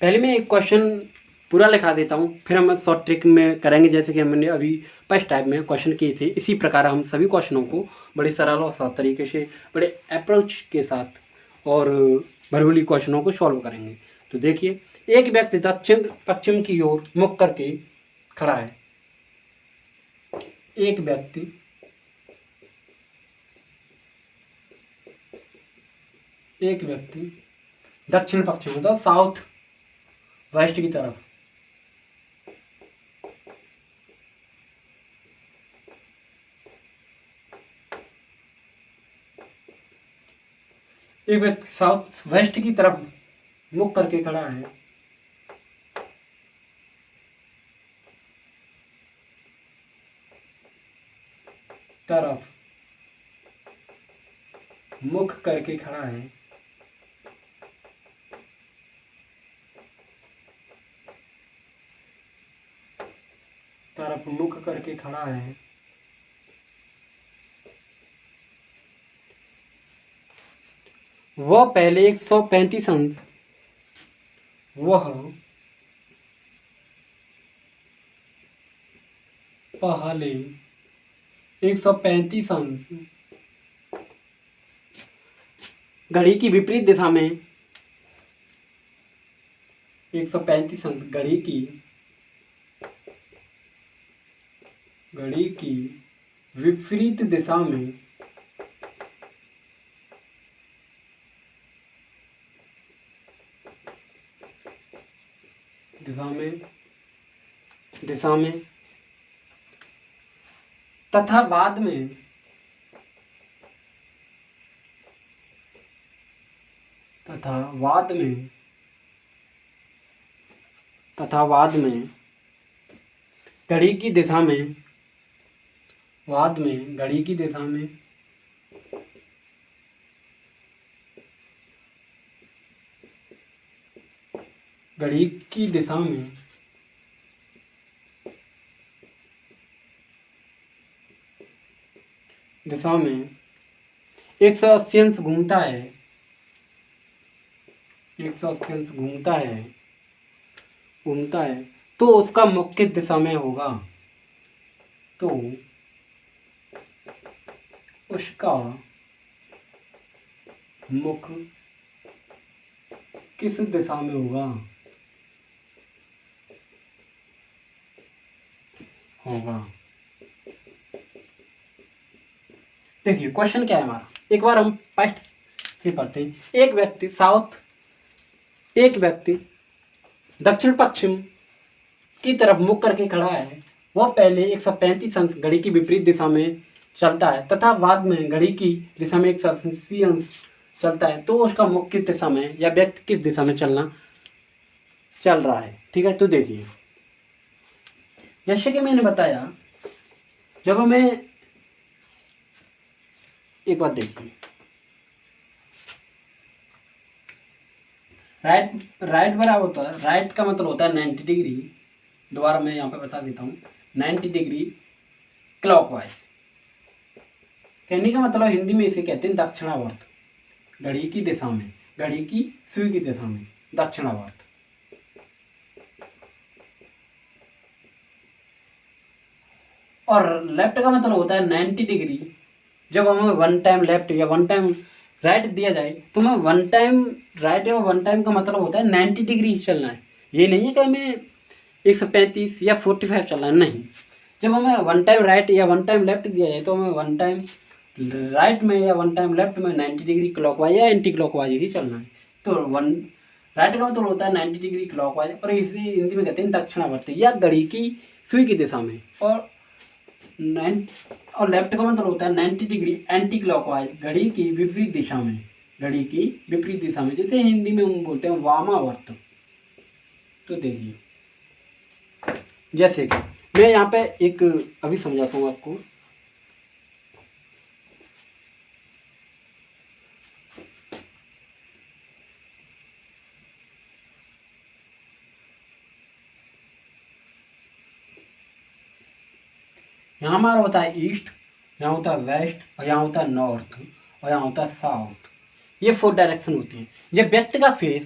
पहले मैं एक क्वेश्चन पूरा लिखा देता हूँ, फिर हम शॉर्ट ट्रिक में करेंगे जैसे कि हमने अभी फर्स्ट टाइप में क्वेश्चन किए थे। इसी प्रकार हम सभी क्वेश्चनों को बड़े सरल और साफ तरीके से बड़े अप्रोच के साथ और भरभूली क्वेश्चनों को सॉल्व करेंगे। तो देखिए एक व्यक्ति दक्षिण पश्चिम की ओर मुख करके खड़ा है। एक व्यक्ति दक्षिण पश्चिम मतलब साउथ वेस्ट की तरफ एक व्यक्ति साउथ वेस्ट की तरफ मुख करके खड़ा है। तरफ मुख करके खड़ा है। तरफ मुख करके खड़ा है। वह पहले 135 अंश पहले 135 अंश घड़ी की विपरीत दिशा में 135 अंश घड़ी की विपरीत दिशा में तथा बाद में घड़ी की दिशा में घड़ी की दिशा में दिशा में 180 अंश घूमता है। घूमता है तो उसका मुख किस दिशा में होगा? तो उसका मुख किस दिशा में होगा? देखिए क्वेश्चन क्या है हमारा, एक बार हम फर्स्ट से पढ़ते हैं। एक व्यक्ति दक्षिण पश्चिम की तरफ मुख करके खड़ा है। वह पहले 135 अंश घड़ी की विपरीत दिशा में चलता है तथा बाद में घड़ी की दिशा में 180 अंश चलता है। तो उसका मुख किस दिशा में या व्यक्ति किस दिशा में चल रहा है? ठीक है, तो देखिए जैसे कि मैंने बताया, जब हमें एक बात देखिए, राइट बराबर होता है, राइट का मतलब होता है 90 डिग्री। दोबारा मैं यहाँ पे बता देता हूँ, 90 डिग्री क्लॉकवाइज। कहने का मतलब हिंदी में इसे कहते हैं दक्षिणावर्त, घड़ी की दिशा में, घड़ी की सुई की दिशा में दक्षिणावर्त। और लेफ्ट का मतलब होता है 90 डिग्री। जब हमें वन टाइम लेफ्ट या वन टाइम राइट दिया जाए तो हमें वन टाइम राइट या वन टाइम का मतलब होता है 90 डिग्री ही चलना है। ये नहीं है कि हमें 135 या 45 चलना है, नहीं। जब हमें वन टाइम राइट या वन टाइम लेफ्ट दिया जाए तो हमें वन टाइम राइट में या वन टाइम लेफ्ट में 90 डिग्री क्लॉकवाइज या एंटी क्लॉकवाइज ही चलना है। तो वन राइट का मतलब होता है 90 डिग्री क्लॉकवाइज, और इसे हिंदी में कहते हैं दक्षिणावर्ती या घड़ी की सुई की दिशा में। और लेफ्ट का मतलब होता है 90 डिग्री एंटी क्लॉकवाइज, घड़ी की विपरीत दिशा में, घड़ी की विपरीत दिशा में, जैसे हिंदी में हम बोलते हैं वामावर्त। तो देखिए जैसे कि मैं यहाँ पे एक अभी समझाता हूँ आपको। यहाँ हमारा होता है ईस्ट, यहाँ होता है वेस्ट, और यहाँ होता है नॉर्थ, और यहाँ होता है साउथ। ये 4 डायरेक्शन होती हैं। जब व्यक्ति का फेस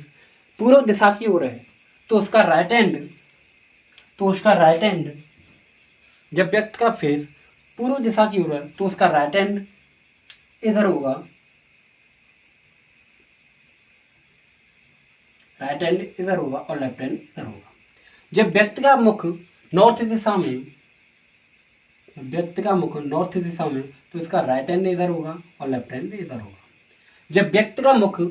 पूर्व दिशा की ओर है तो उसका राइट हैंड जब व्यक्ति का फेस पूर्व दिशा की ओर है तो उसका राइट हैंड इधर होगा, राइट हैंड इधर होगा और लेफ्ट हैंड इधर होगा। जब व्यक्ति का मुख नॉर्थ दिशा में तो इसका राइट हैंड इधर होगा और लेफ्ट हैंड इधर होगा। जब व्यक्ति का मुख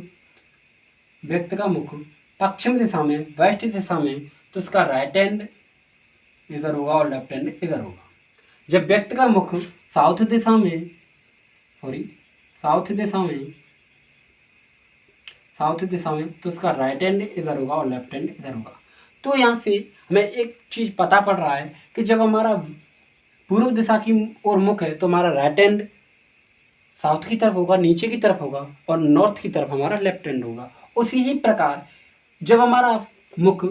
पश्चिम दिशा में, वेस्ट दिशा में, तो इसका राइट हैंड इधर होगा और लेफ्ट हैंड इधर होगा। जब व्यक्ति का मुख साउथ दिशा में तो इसका राइट हैंड इधर होगा और लेफ्ट हैंड इधर होगा। तो यहाँ से हमें एक चीज़ पता पड़ रहा है कि जब हमारा पूर्व दिशा की ओर मुख है तो हमारा राइट हैंड साउथ की तरफ होगा, नीचे की तरफ होगा, और नॉर्थ की तरफ हमारा लेफ्ट हैंड होगा। उसी ही प्रकार जब हमारा मुख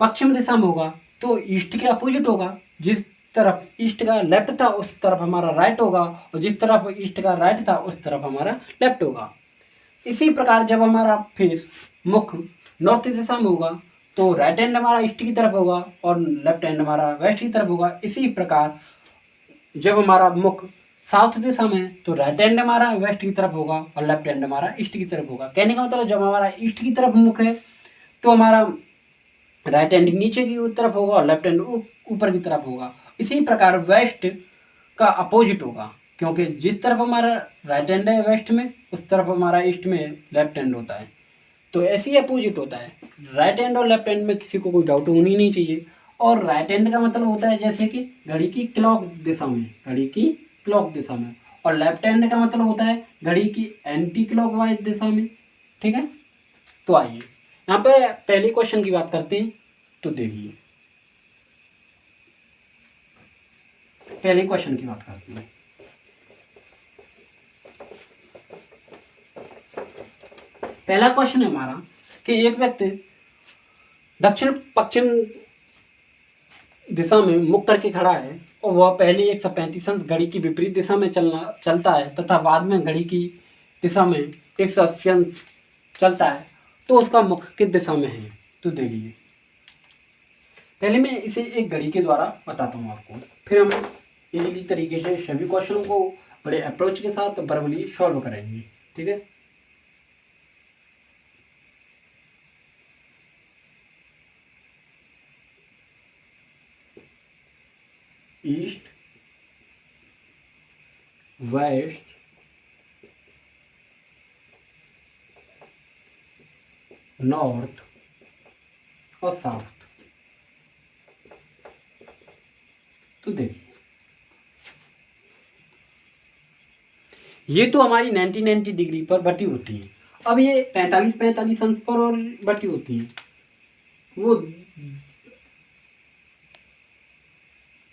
पश्चिम दिशा में होगा तो ईस्ट के अपोजिट होगा। जिस तरफ ईस्ट का लेफ्ट था उस तरफ हमारा राइट होगा, और जिस तरफ ईस्ट का राइट था उस तरफ हमारा लेफ्ट होगा। इसी प्रकार जब हमारा फेस मुख नॉर्थ दिशा में होगा तो राइट हैंड हमारा ईस्ट की तरफ होगा और लेफ्ट हैंड हमारा वेस्ट की तरफ होगा। इसी प्रकार जब हमारा मुख साउथ दिशा में तो राइट हैंड हमारा वेस्ट की तरफ होगा और लेफ्ट हैंड हमारा ईस्ट की तरफ होगा। कहने का मतलब जब हमारा ईस्ट की तरफ मुख है तो हमारा राइट हैंड नीचे की तरफ होगा और लेफ्ट हैंड ऊपर की तरफ होगा। इसी प्रकार वेस्ट का अपोजिट होगा, क्योंकि जिस तरफ हमारा राइट हैंड है वेस्ट में उस तरफ हमारा ईस्ट में लेफ्ट हैंड होता है। तो ऐसे ही अपोजिट होता है। राइट हैंड और लेफ्ट हैंड में किसी को कोई डाउट होनी नहीं चाहिए। और राइट हैंड का मतलब होता है जैसे कि घड़ी की क्लॉक दिशा में, और लेफ्ट हैंड का मतलब होता है घड़ी की एंटी क्लॉकवाइज दिशा में। ठीक है, तो आइए यहाँ पे पहले क्वेश्चन की बात करते हैं। तो देखिए पहले क्वेश्चन की बात करते हैं। पहला क्वेश्चन है हमारा कि एक व्यक्ति दक्षिण पश्चिम दिशा में मुख करके खड़ा है और वह पहले 135 अंश घड़ी की विपरीत दिशा में चलता है तथा बाद में घड़ी की दिशा में 180 अंश चलता है। तो उसका मुख किस दिशा में है? तो देखिए पहले मैं इसे एक घड़ी के द्वारा बताता हूँ आपको, फिर हम इजीली तरीके से सभी क्वेश्चनों को बड़े अप्रोच के साथ वर्बली सॉल्व करेंगे। ठीक है, ईस्ट, वेस्ट, नॉर्थ और साउथ। तो देखिए, ये तो हमारी 90 डिग्री पर बटी होती है। अब ये 45 अंश पर और बटी होती है। वो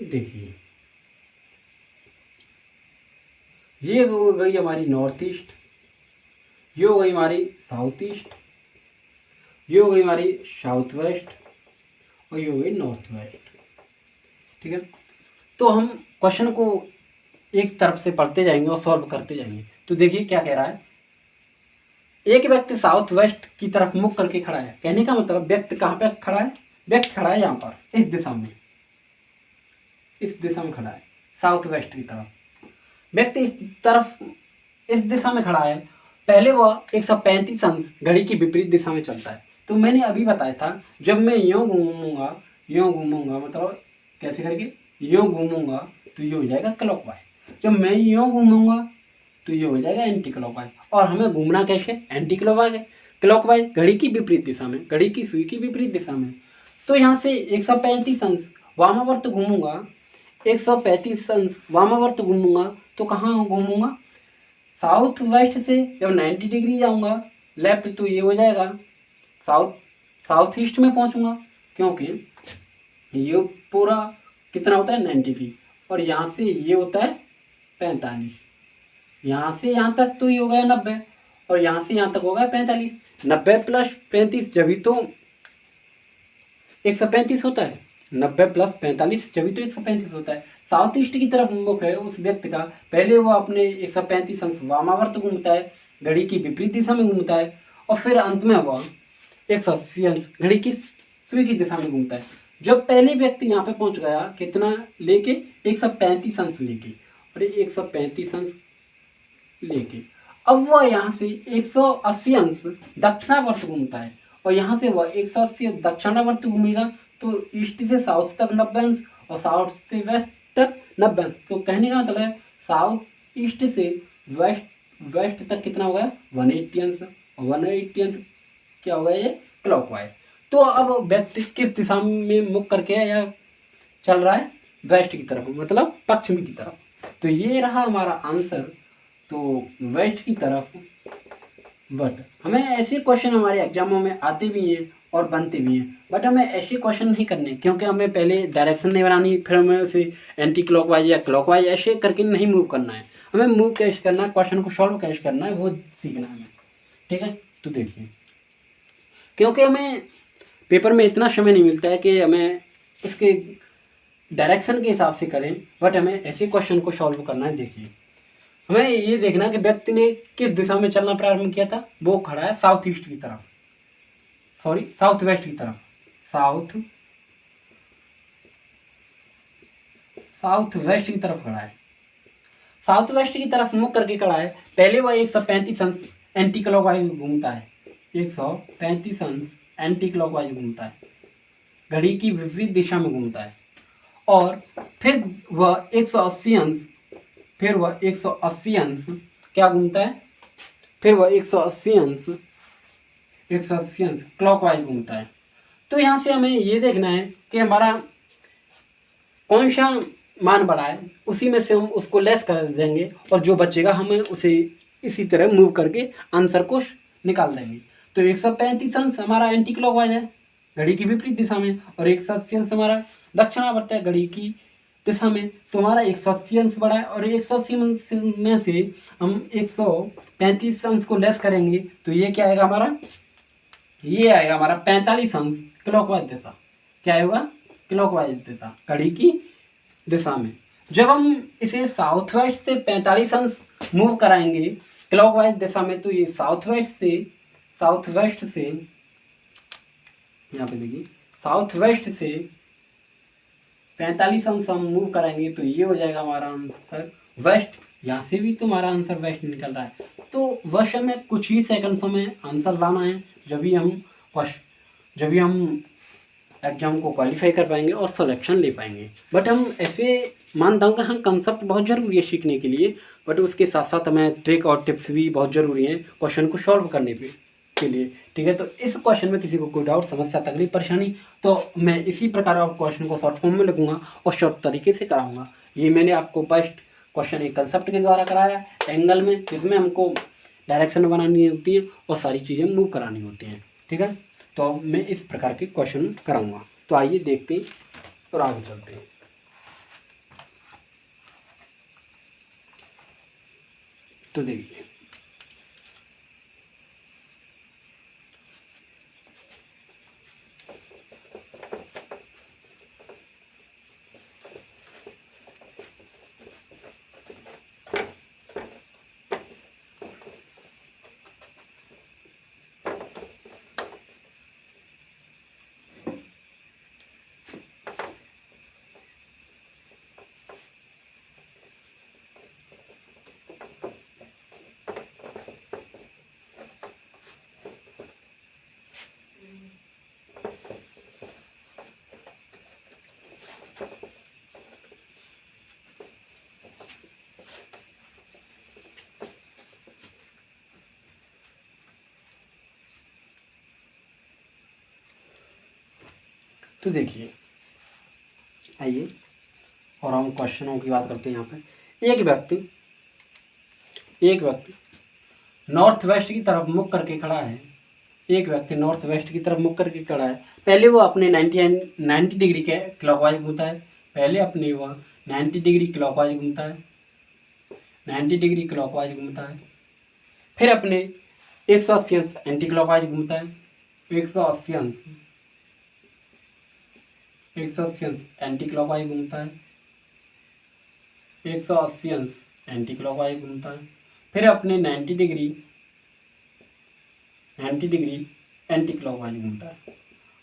देखिए, ये हो गई हमारी नॉर्थ ईस्ट, ये हो गई हमारी साउथ ईस्ट, ये हो गई हमारी साउथ वेस्ट और ये हो गई नॉर्थ वेस्ट। ठीक है, तो हम क्वेश्चन को एक तरफ से पढ़ते जाएंगे और सॉल्व करते जाएंगे। तो देखिए क्या कह रहा है, एक व्यक्ति साउथ वेस्ट की तरफ मुख करके खड़ा है। कहने का मतलब व्यक्ति कहाँ पे खड़ा है, व्यक्ति खड़ा है यहाँ पर, इस दिशा में, इस दिशा में खड़ा है, साउथ वेस्ट की तरफ। व्यक्ति इस तरफ, इस दिशा में खड़ा है। पहले वह 135 अंश घड़ी की विपरीत दिशा में चलता है। तो मैंने अभी बताया था, जब मैं यूँ घूमूंगा, यूँ घूमूंगा मतलब कैसे करके, यूँ घूमूंगा तो ये हो जाएगा क्लॉकवाइज। जब मैं यूँ घूमूंगा तो ये हो जाएगा एंटी क्लॉकवाइज। और हमें घूमना कैसे, एंटी क्लॉकवाइज, क्लॉकवाइज, घड़ी की विपरीत दिशा में, घड़ी की सुई की विपरीत दिशा में। तो यहाँ से 135 अंश वामावर्त घूमूंगा, 135 अंश वामावर्त घूमूंगा तो कहाँ घूमूंगा, साउथ वेस्ट से जब 90 डिग्री जाऊंगा लेफ्ट तो ये हो जाएगा साउथ ईस्ट में पहुंचूंगा, क्योंकि ये पूरा कितना होता है 90 डिग्री, और यहाँ से ये होता है 45, यहाँ से यहाँ तक तो ये हो गया 90, और यहाँ से यहाँ तक हो गया 45। 90 प्लस 35 जब भी तो 135 होता है, 90 प्लस 45 जब भी तो 135 होता है। साउथ ईस्ट की तरफ मुख है उस व्यक्ति का। पहले वो अपने 135 अंश वामावर्त घूमता है, घड़ी की विपरीत दिशा में घूमता है, और फिर अंत में वह 180 अंश घड़ी की सुई की दिशा में घूमता है। जब पहले व्यक्ति यहाँ पे पहुँच गया कितना लेके, 135 अंश लेके, और 135 अंश लेके अब वह यहाँ से 180 अंश दक्षिणावर्त घूमता है, और यहाँ से वह 180 दक्षिणावर्त घूमेगा तो ईस्ट से साउथ तक 90 अंश और साउथ से वेस्ट तक 90 अंश। तो कहने का मतलब है साउथ ईस्ट से वेस्ट तक कितना हो गया 180 अंश, 180 अंश क्या हो गया ये क्लॉकवाइज। तो अब व्यक्ति किस दिशा में मुख करके या चल रहा है, वेस्ट की तरफ, मतलब पश्चिमी की तरफ। तो ये रहा हमारा आंसर, तो वेस्ट की तरफ। बट हमें ऐसे क्वेश्चन हमारे एग्जामों में आते भी हैं और बनते भी हैं, बट हमें ऐसे क्वेश्चन नहीं करने, क्योंकि हमें पहले डायरेक्शन नहीं बनानी, फिर हमें उसे एंटी क्लॉकवाइज या क्लॉकवाइज ऐसे करके नहीं मूव करना है। हमें मूव कैसे करना है, क्वेश्चन को सॉल्व कैसे करना है वो सीखना है हमें। ठीक है, तो देखिए, क्योंकि हमें पेपर में इतना समय नहीं मिलता है कि हमें इसके डायरेक्शन के हिसाब से करें, बट हमें ऐसे क्वेश्चन को सॉल्व करना है। देखिए, हमें ये देखना कि व्यक्ति ने किस दिशा में चलना प्रारंभ किया था। वो खड़ा है साउथ ईस्ट की तरफ, सॉरी साउथ वेस्ट की तरफ, साउथ वेस्ट की तरफ खड़ा है, साउथ वेस्ट की तरफ मुख करके खड़ा है। पहले वह 135 अंश एंटी क्लॉकवाइज घूमता है, 135 अंश एंटी क्लॉकवाइज घूमता है, घड़ी की विपरीत दिशा में घूमता है, और फिर वह 180 अंश, फिर वह 180 अंश क्या घूमता है, फिर वह 180 अंश क्लॉकवाइज घूमता है। तो यहाँ से हमें ये देखना है कि हमारा कौन सा मान बढ़ा है, उसी में से हम उसको लेस कर देंगे, और जो बचेगा हमें उसे इसी तरह मूव करके आंसर को निकाल देंगे। तो 135 अंश हमारा एंटी क्लॉकवाइज है, घड़ी की विपरीत दिशा में, और 180 अंश हमारा दक्षिणावर्त है, घड़ी की दिशा में। तो हमारा 180 अंश बढ़ा है, और 180 अंश में से हम 135 अंश को लेस करेंगे तो ये क्या आएगा हमारा, ये आएगा हमारा 45 अंश क्लॉकवाइज दिशा। क्या होगा, क्लॉकवाइज दिशा, घड़ी की दिशा में। जब हम इसे साउथ वेस्ट से 45 अंश मूव कराएंगे क्लॉकवाइज दिशा में, तो ये साउथ वेस्ट से यहाँ पे देखिए, साउथ वेस्ट से 45 अंश हम मूव करेंगे तो ये हो जाएगा हमारा आंसर वेस्ट। यहाँ से भी तुम्हारा आंसर वेस्ट निकल रहा है। तो वश हमें कुछ ही सेकंड्स में आंसर लाना है, जब भी हम एग्जाम को क्वालिफाई कर पाएंगे और सिलेक्शन ले पाएंगे। बट हम ऐसे मानता हूँ कि हाँ कंसेप्ट बहुत ज़रूरी है सीखने के लिए, बट उसके साथ साथ हमें ट्रिक और टिप्स भी बहुत ज़रूरी हैं क्वेश्चन को सॉल्व करने के लिए। ठीक है, तो इस क्वेश्चन में किसी को कोई डाउट, समस्या, तकलीफ, परेशानी, तो मैं इसी प्रकार आप क्वेश्चन को शॉर्ट फॉर्म में लिखूंगा और शॉर्ट तरीके से कराऊंगा। ये मैंने आपको फर्स्ट क्वेश्चन एक कंसेप्ट के द्वारा कराया एंगल में, जिसमें हमको डायरेक्शन बनानी होती है और सारी चीज़ें मूव करानी होती हैं। ठीक है, तो मैं इस प्रकार के क्वेश्चन कराऊंगा। तो आइए देखते हैं और आगे चलते हैं। तो देखिए, तो देखिए, आइए और हम क्वेश्चनों की बात करते हैं। यहाँ पे एक व्यक्ति नॉर्थ वेस्ट की तरफ मुख करके खड़ा है। एक व्यक्ति नॉर्थ वेस्ट की तरफ मुख करके खड़ा है। पहले वो अपने 90 डिग्री के क्लॉकवाइज घूमता है। पहले अपने वह 90 डिग्री क्लॉकवाइज घूमता है, 90 डिग्री क्लॉकवाइज घूमता है। फिर अपने 180 अंश एंटी क्लॉकवाइज घूमता है, 180 अंश एंटी क्लॉकवाइज घूमता है, 180 अंश एंटी क्लॉकवाइज घूमता है। फिर अपने 90 डिग्री एंटी क्लॉकवाइज घूमता है।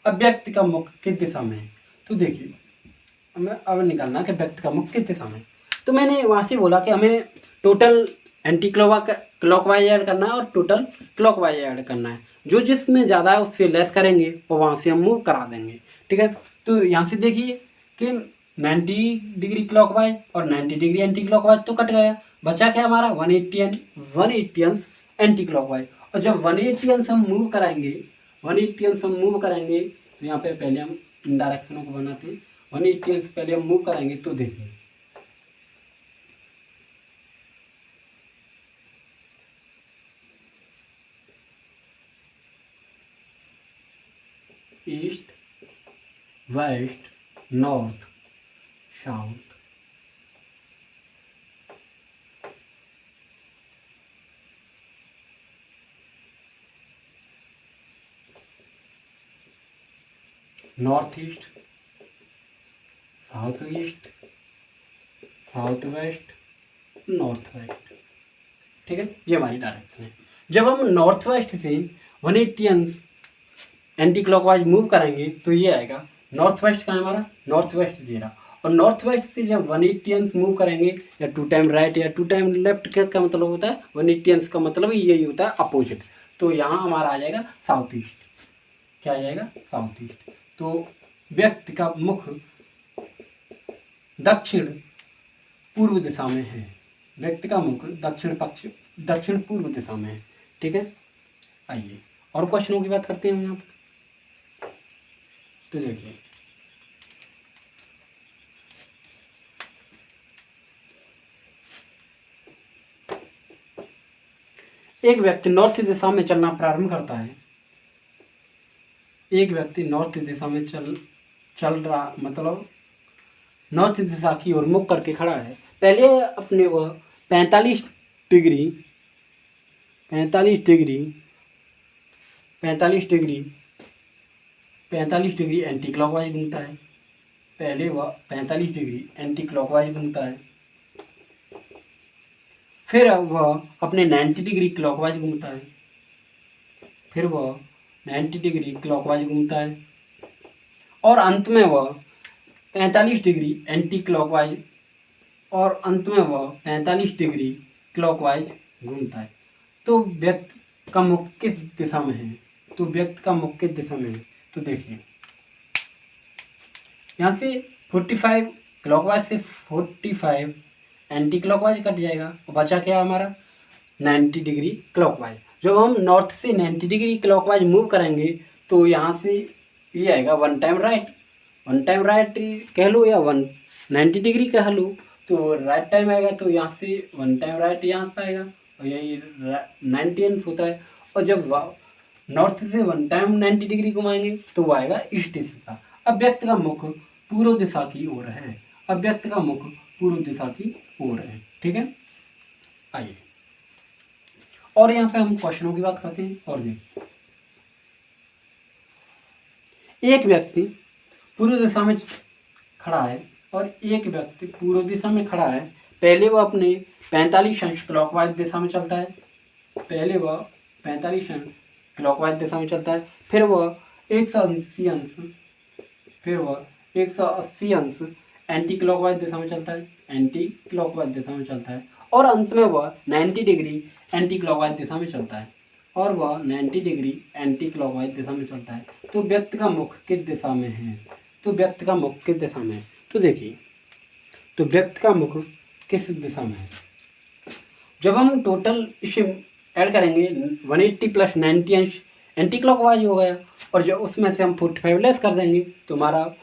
अब व्यक्ति का मुख किस दिशा में है? तो देखिए, हमें अब निकालना कि व्यक्ति का मुख किस दिशा में है। तो मैंने वहाँ से बोला कि हमें टोटल एंटी क्लॉकवाइज ऐड करना है और टोटल क्लॉकवाइज ऐड करना है। जो जिसमें ज़्यादा है उससे लेस करेंगे और वहाँ से हम मूव करा देंगे। ठीक है, तो यहाँ से देखिए कि 90 डिग्री क्लॉकवाइज और 90 डिग्री एंटी क्लॉकवाइज तो कट गया, बचा क्या हमारा 180 अंश एंटी क्लॉकवाइज। और जब 180 अंश हम मूव कराएंगे, 180 अंश हम मूव करेंगे, तो यहाँ पे पहले हम इन डायरेक्शनों को बनाते हैं। 180 अंश पहले हम मूव करेंगे तो देखिए east, west, north, south, north east, south east, south west, north west. ठीक है, ये हमारी डायरेक्शन है। जब हम नॉर्थ वेस्ट से 180 अंश एंटी क्लॉकवाइज मूव करेंगे तो ये आएगा नॉर्थ वेस्ट का हमारा, नॉर्थ वेस्ट ये रहा। और नॉर्थ वेस्ट से जब 180 अंश मूव करेंगे, या 2 टाइम राइट या 2 टाइम लेफ्ट, क्या मतलब होता है 180 अंश का मतलब यही होता है अपोजिट। तो यहाँ हमारा आ जाएगा साउथ ईस्ट। क्या आ जाएगा? South east. तो व्यक्ति का मुख दक्षिण पूर्व दिशा में है। व्यक्ति का मुख दक्षिण पूर्व दिशा में है। ठीक है, आइए और क्वेश्चनों की बात करते हैं हम यहाँ पर। तो देखिए, एक व्यक्ति नॉर्थ दिशा में चलना प्रारंभ करता है। एक व्यक्ति नॉर्थ दिशा में चल रहा, मतलब नॉर्थ दिशा की ओर मुख करके खड़ा है। पहले अपने वह 45 डिग्री एंटी क्लॉकवाइज घूमता है। पहले वह 45 डिग्री एंटी क्लॉकवाइज घूमता है। फिर वह अपने 90 डिग्री क्लॉकवाइज घूमता है। फिर वह 90 डिग्री क्लॉकवाइज घूमता है और अंत में वह 45 डिग्री एंटी क्लॉकवाइज और अंत में वह 45 डिग्री क्लॉकवाइज घूमता है। तो व्यक्ति का मुख किस दिशा में है? तो व्यक्ति का मुख किस दिशा में है? तो देखिए यहाँ से 45 क्लॉकवाइज से 45 एंटी क्लॉकवाइज कट जाएगा और बचा क्या हमारा 90 डिग्री क्लॉकवाइज। जब हम नॉर्थ से 90 डिग्री क्लॉकवाइज मूव करेंगे तो यहाँ से ये आएगा वन टाइम राइट कह लो या 90 डिग्री कह लो, तो राइट टाइम आएगा तो यहाँ से वन टाइम राइट यहाँ से आएगा और यही 90 होता है। और जब नॉर्थ से वन टाइम 90 डिग्री घुमाएंगे तो वो आएगा ईस्ट दिशा। अब व्यक्ति का मुख पूर्व दिशा की ओर है, अब व्यक्ति का मुख पूर्व दिशा की ओर है। ठीक है, आइए और यहाँ पे हम क्वेश्चनों की बात करते हैं। और देखिए एक व्यक्ति पूर्व दिशा में खड़ा है और एक व्यक्ति पूर्व दिशा में खड़ा है। पहले वह अपने 45 अंश क्लॉकवाइज दिशा में चलता है, पहले वह 45 अंश क्लॉकवाइज दिशा में चलता है, फिर वह 180 अंश एंटी क्लॉकवाइज दिशा में चलता है, एंटी क्लॉकवाइज दिशा में चलता है और अंत में वह 90 डिग्री एंटी क्लॉकवाइज दिशा में चलता है और वह 90 डिग्री एंटी क्लॉकवाइज दिशा में चलता है। तो व्यक्ति का मुख किस दिशा में है? तो व्यक्ति का मुख किस दिशा में है? तो देखिए तो व्यक्ति का मुख किस दिशा में है? जब हम टोटल इसे ऐड करेंगे 180 प्लस 90 अंश एंटी क्लॉकवाइज हो गया और जब उसमें से हम 45 लेस कर देंगे तो हमारा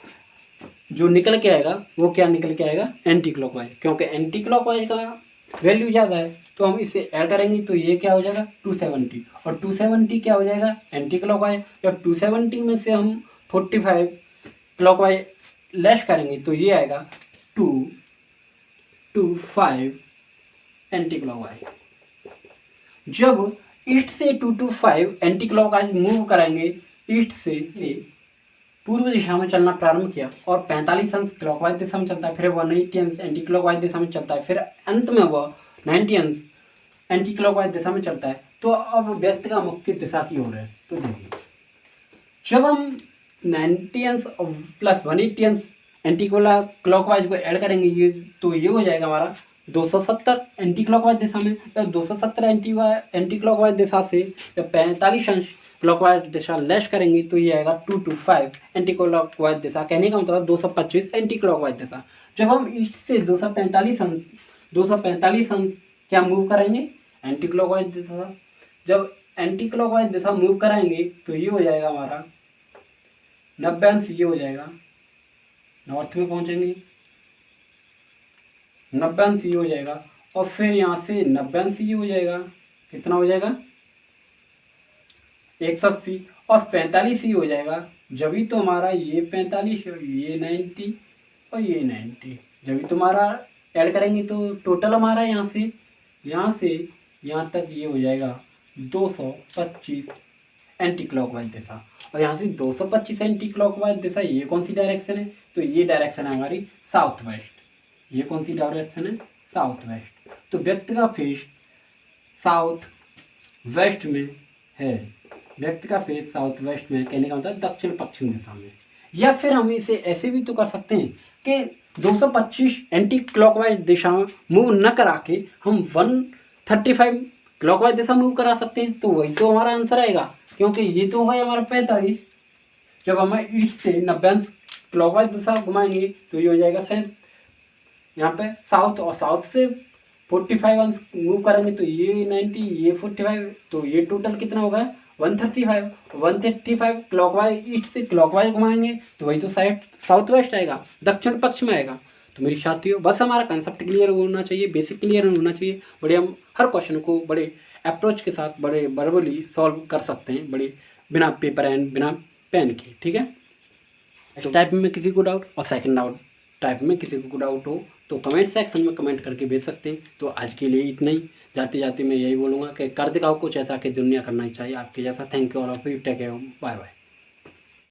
जो निकल के आएगा वो क्या निकल के आएगा? एंटी क्लॉकवाइज, क्योंकि एंटी क्लॉकवाइज का वैल्यू ज़्यादा है तो हम इसे ऐड करेंगे तो ये क्या हो जाएगा 270 और 270 क्या हो जाएगा एंटी क्लॉकवाइज। जब 270 में से हम 45 क्लॉकवाइज लेस करेंगे तो ये आएगा 225 एंटी क्लॉकवाइज। जब ईस्ट से 225 एंटी क्लॉकवाइज मूव करेंगे, ईस्ट से पूर्व दिशा में चलना प्रारंभ किया और 45 अंश क्लॉकवाइज दिशा में चलता है, फिर वह 90 अंश एंटी क्लॉकवाइज दिशा में चलता है, फिर अंत में वह 90 अंश एंटी क्लॉकवाइज दिशा में चलता है। तो अब व्यक्ति का मुख किस दिशा की ओर है? तो देखिए जब हम 90 अंश प्लस 180 अंश एंटी क्लॉकवाइज को ऐड करेंगे ये तो ये हो जाएगा हमारा 270 एंटी क्लॉकवाइज दिशा में। जब 270 एंटी क्लॉकवाइज दिशा से जब 45 अंश क्लॉकवाइज दिशा लेस करेंगे तो ये आएगा 225 एंटी क्लॉकवाइज दिशा, कहने का मतलब 225 एंटी क्लॉकवाइज दिशा। जब हम ईस्ट से 245 अंश क्या मूव करेंगे? एंटी क्लॉकवाइज दिशा। जब एंटी क्लॉकवाइज दिशा मूव कराएंगे तो ये हो जाएगा हमारा 90 अंश, ये हो जाएगा नॉर्थ में पहुंचेंगे 90 अंश ये हो जाएगा और फिर यहाँ से 90 अंश ये हो जाएगा, कितना हो जाएगा 180 और 45 ही हो जाएगा। जब भी तो हमारा ये 45 और ये 90 और ये 90 जब भी तुम्हारा ऐड करेंगे तो टोटल हमारा यहाँ से यहाँ तक ये हो जाएगा 225 एंटी क्लॉकवाइज दिशा। और यहाँ से 225 एंटी क्लॉकवाइज दिशा ये कौन सी डायरेक्शन है? तो ये डायरेक्शन है हमारी साउथ वेस्ट। ये कौन सी डायरेक्शन है? South west. तो व्यक्ति का फेस साउथ वेस्ट में है, व्यक्ति का फेस साउथ वेस्ट में, कहने का मतलब दक्षिण पश्चिम दिशा में। या फिर हम इसे ऐसे भी तो कर सकते हैं कि 225 एंटी क्लॉकवाइज दिशा मूव न करा के हम 135 क्लॉकवाइज दिशा मूव करा सकते हैं। तो वही तो हमारा आंसर आएगा, क्योंकि ये तो है हमारा 45। जब हम ईस्ट से 90 अंश क्लॉकवाइज दिशा घुमाएंगे तो ये हो जाएगा शायद यहाँ पे साउथ, और साउथ से 45 अंश मूव करेंगे तो ये 90 ये 45, तो ये टोटल कितना होगा 135 क्लॉकवाइज ईस्ट से क्लॉकवाइज घुमाएंगे तो वही तो साइड साउथ वेस्ट आएगा, दक्षिण पश्चिम में आएगा। तो मेरी साथियों बस हमारा कंसेप्ट क्लियर होना चाहिए, बेसिक क्लियर होना चाहिए। बड़े हम हर क्वेश्चन को बड़े अप्रोच के साथ बड़े वर्बली सॉल्व कर सकते हैं, बड़े बिना पेपर एंड बिना पेन के। ठीक है, तो टाइप में किसी को डाउट और सेकंड टाइप में किसी को डाउट हो तो कमेंट सेक्शन में कमेंट करके भेज सकते हैं। तो आज के लिए इतना ही। जाते जाते मैं यही बोलूँगा कि कर दिखाओ कुछ ऐसा कि दुनिया करना ही चाहिए आपके जैसा। Thank you all of you, take care, bye bye.